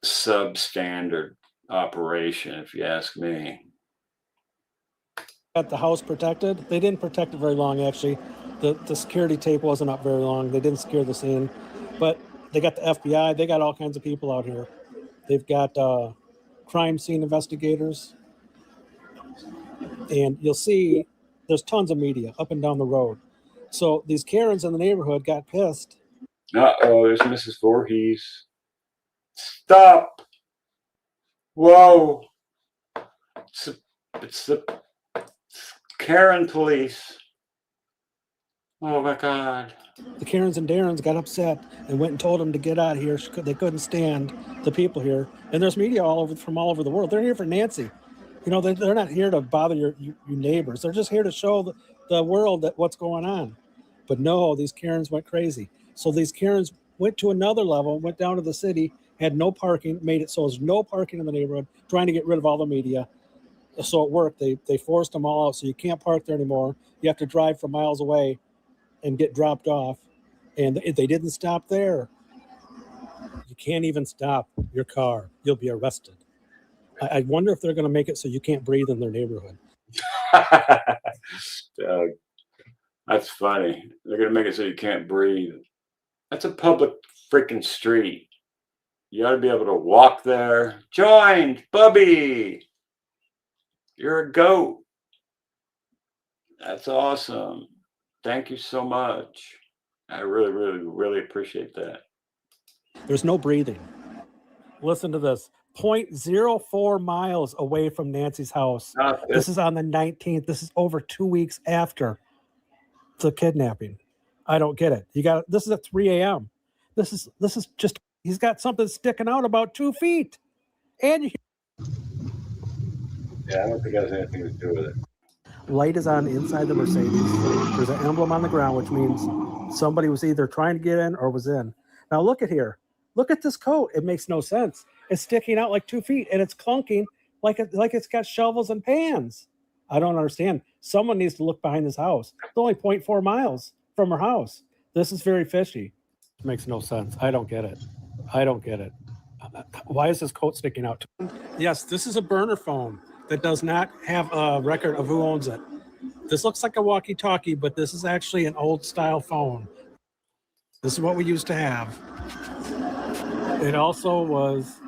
substandard operation, if you ask me. Got the house protected. They didn't protect it very long, actually. The security tape wasn't up very long. They didn't secure the scene. But they got the FBI. They got all kinds of people out here. They've got crime scene investigators. And you'll see there's tons of media up and down the road. So these Karens in the neighborhood got pissed. Uh-oh, there's Mrs. Voorhees. Stop! Whoa! It's the Karen police. Oh my God. The Karens and Darrens got upset and went and told them to get out of here. They couldn't stand the people here. And there's media from all over the world. They're here for Nancy. You know, they're not here to bother your neighbors. They're just here to show the world that what's going on. But no, these Karens went crazy. So these Karens went to another level, went down to the city, had no parking, made it so there's no parking in the neighborhood, trying to get rid of all the media. So it worked. They forced them all out. So you can't park there anymore. You have to drive for miles away and get dropped off. And if they didn't stop there, you can't even stop your car. You'll be arrested. I wonder if they're going to make it so you can't breathe in their neighborhood. That's funny. They're going to make it so you can't breathe. That's a public freaking street. You ought to be able to walk there. Joined, Bubby. You're a goat. That's awesome. Thank you so much. I really, really, really appreciate that. There's no breathing. Listen to this. 0.04 miles away from Nancy's house. This is on the 19th. This is over 2 weeks after the kidnapping. I don't get it. This is at 3 a.m. This is just, he's got something sticking out about 2 feet. And yeah, I don't think it has anything to do with it. Light is on inside the Mercedes. There's an emblem on the ground, which means somebody was either trying to get in or was in. Now look at here. Look at this coat. It makes no sense. It's sticking out like 2 feet and it's clunking like it's got shovels and pans. I don't understand. Someone needs to look behind this house. It's only 0.4 miles from her house. This is very fishy. It makes no sense. I don't get it. Why is this coat sticking out? Yes, this is a burner phone that does not have a record of who owns it. This looks like a walkie-talkie, but this is actually an old style phone. This is what we used to have. It also was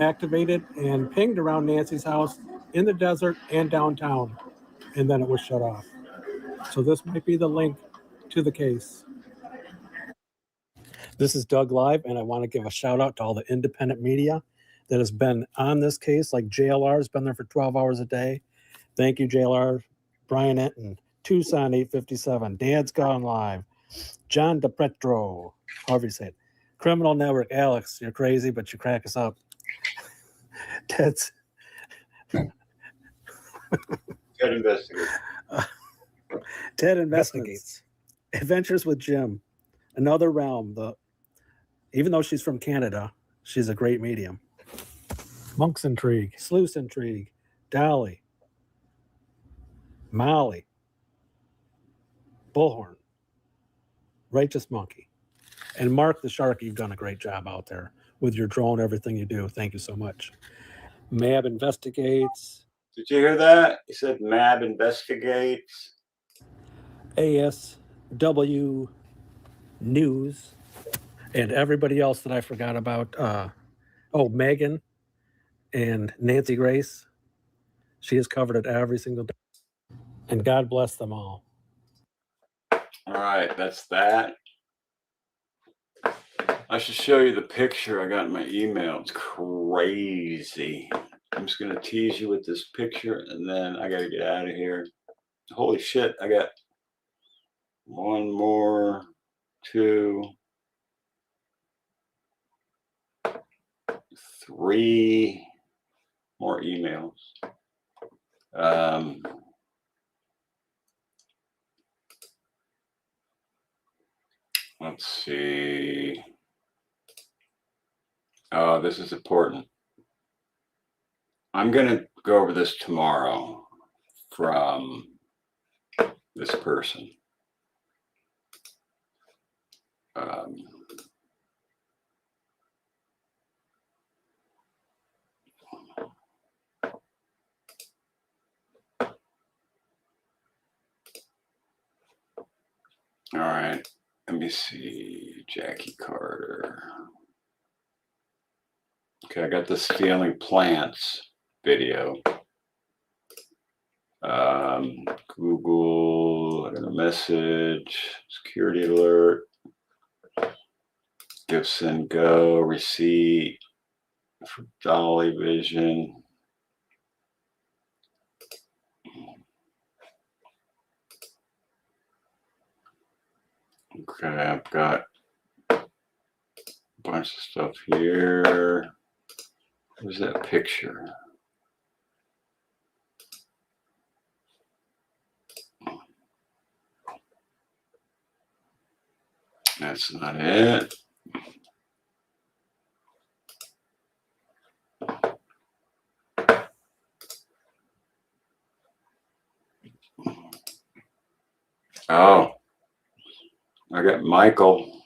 activated and pinged around Nancy's house in the desert and downtown, and then it was shut off. So this might be the link to the case. This is Doug Live, and I want to give a shout out to all the independent media that has been on this case. Like JLR has been there for 12 hours a day. Thank you, JLR. Brian Enton, Tucson 857, Dad's Gone Live, John DePetro, however you say it, Criminal Network, Alex, you're crazy, but you crack us up. Ted's Ted Investigates. Ted Investigates. Adventures with Jim, Another Realm. Even though she's from Canada, she's a great medium. Monk's Intrigue, Sleuth's Intrigue, Dolly, Molly, Bullhorn, Righteous Monkey, and Mark the Shark. You've done a great job out there with your drone, everything you do. Thank you so much. MAB Investigates. Did you hear that? He said MAB Investigates. ASW News, and everybody else that I forgot about. Megan and Nancy Grace. She has covered it every single day. And God bless them all. All right, that's that. I should show you the picture I got in my email. It's crazy. I'm just going to tease you with this picture, and then I got to get out of here. Holy shit, I got one more, two, three more emails. Let's see. Oh, this is important. I'm going to go over this tomorrow from this person. All right, let me see. Jackie Carter. Okay, I got the Stealing Plants video. Google, I got a message, security alert, Gibson Go, receipt for Dolly Vision. Okay, I've got a bunch of stuff here. Where's that picture? That's not it. Oh, I got Michael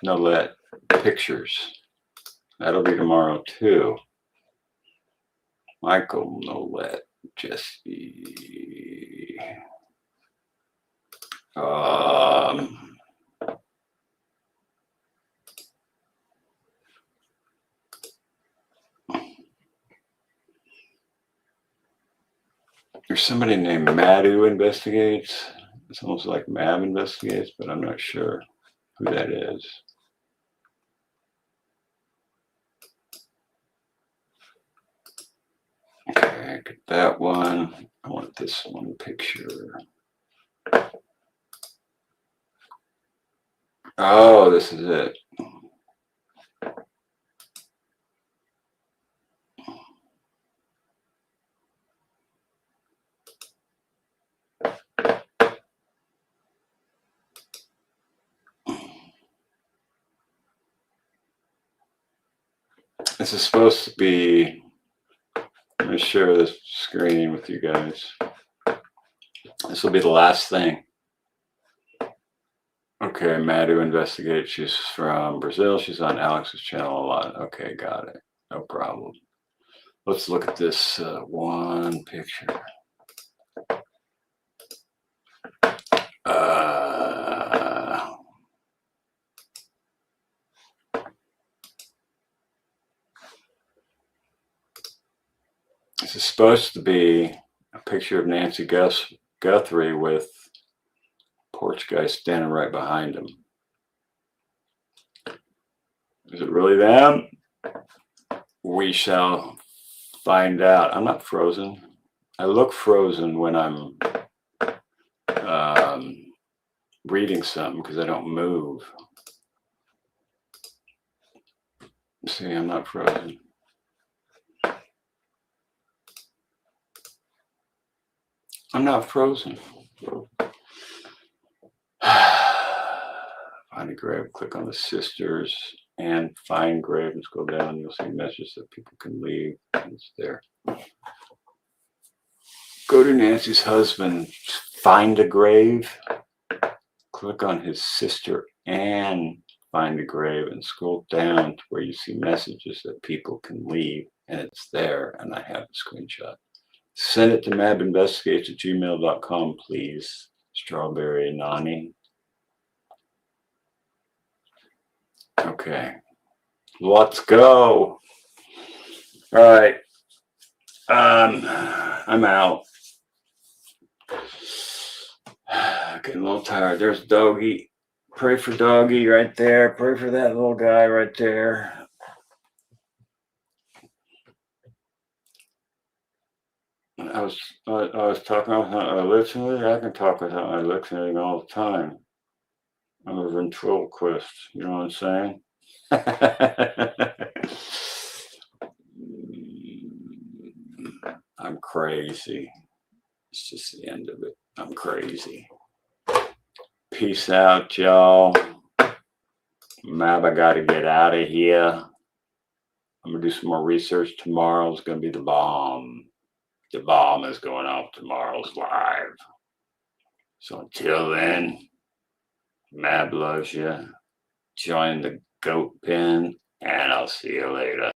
Nolet pictures. That'll be tomorrow too. Michael Nolet, Jesse. There's somebody named Madu Investigates. It's almost like MAB Investigates, but I'm not sure who that is. Okay, I get that one. I want this one picture. Oh, this is it. This is supposed to be, let me share this screen with you guys. This will be the last thing. Okay, Madu Investigates. She's from Brazil. She's on Alex's channel a lot. Okay, got it. No problem. Let's look at this one picture. This is supposed to be a picture of Nancy Guthrie with porch guy standing right behind him. Is it really them? We shall find out. I'm not frozen. I look frozen when I'm reading something because I don't move. See, I'm not frozen. I'm not frozen. Find a grave, click on the sisters and find grave and scroll down. You'll see messages that people can leave. It's there. Go to Nancy's husband, find a grave, click on his sister and find a grave and scroll down to where you see messages that people can leave, and it's there, and I have a screenshot. Send it to MAB Investigates at gmail.com, please. Strawberry Nani. Okay, let's go. All right, I'm out. Getting a little tired. There's Doggy. Pray for Doggy right there. Pray for that little guy right there. I was talking with listening. I can talk without my listening all the time. I'm a ventriloquist. You know what I'm saying? I'm crazy. It's just the end of it. I'm crazy. Peace out, y'all. Mab, I gotta get out of here. I'm gonna do some more research tomorrow. It's gonna be the bomb. The bomb is going off tomorrow's live. So until then, Mab loves you. Join the goat pen, and I'll see you later.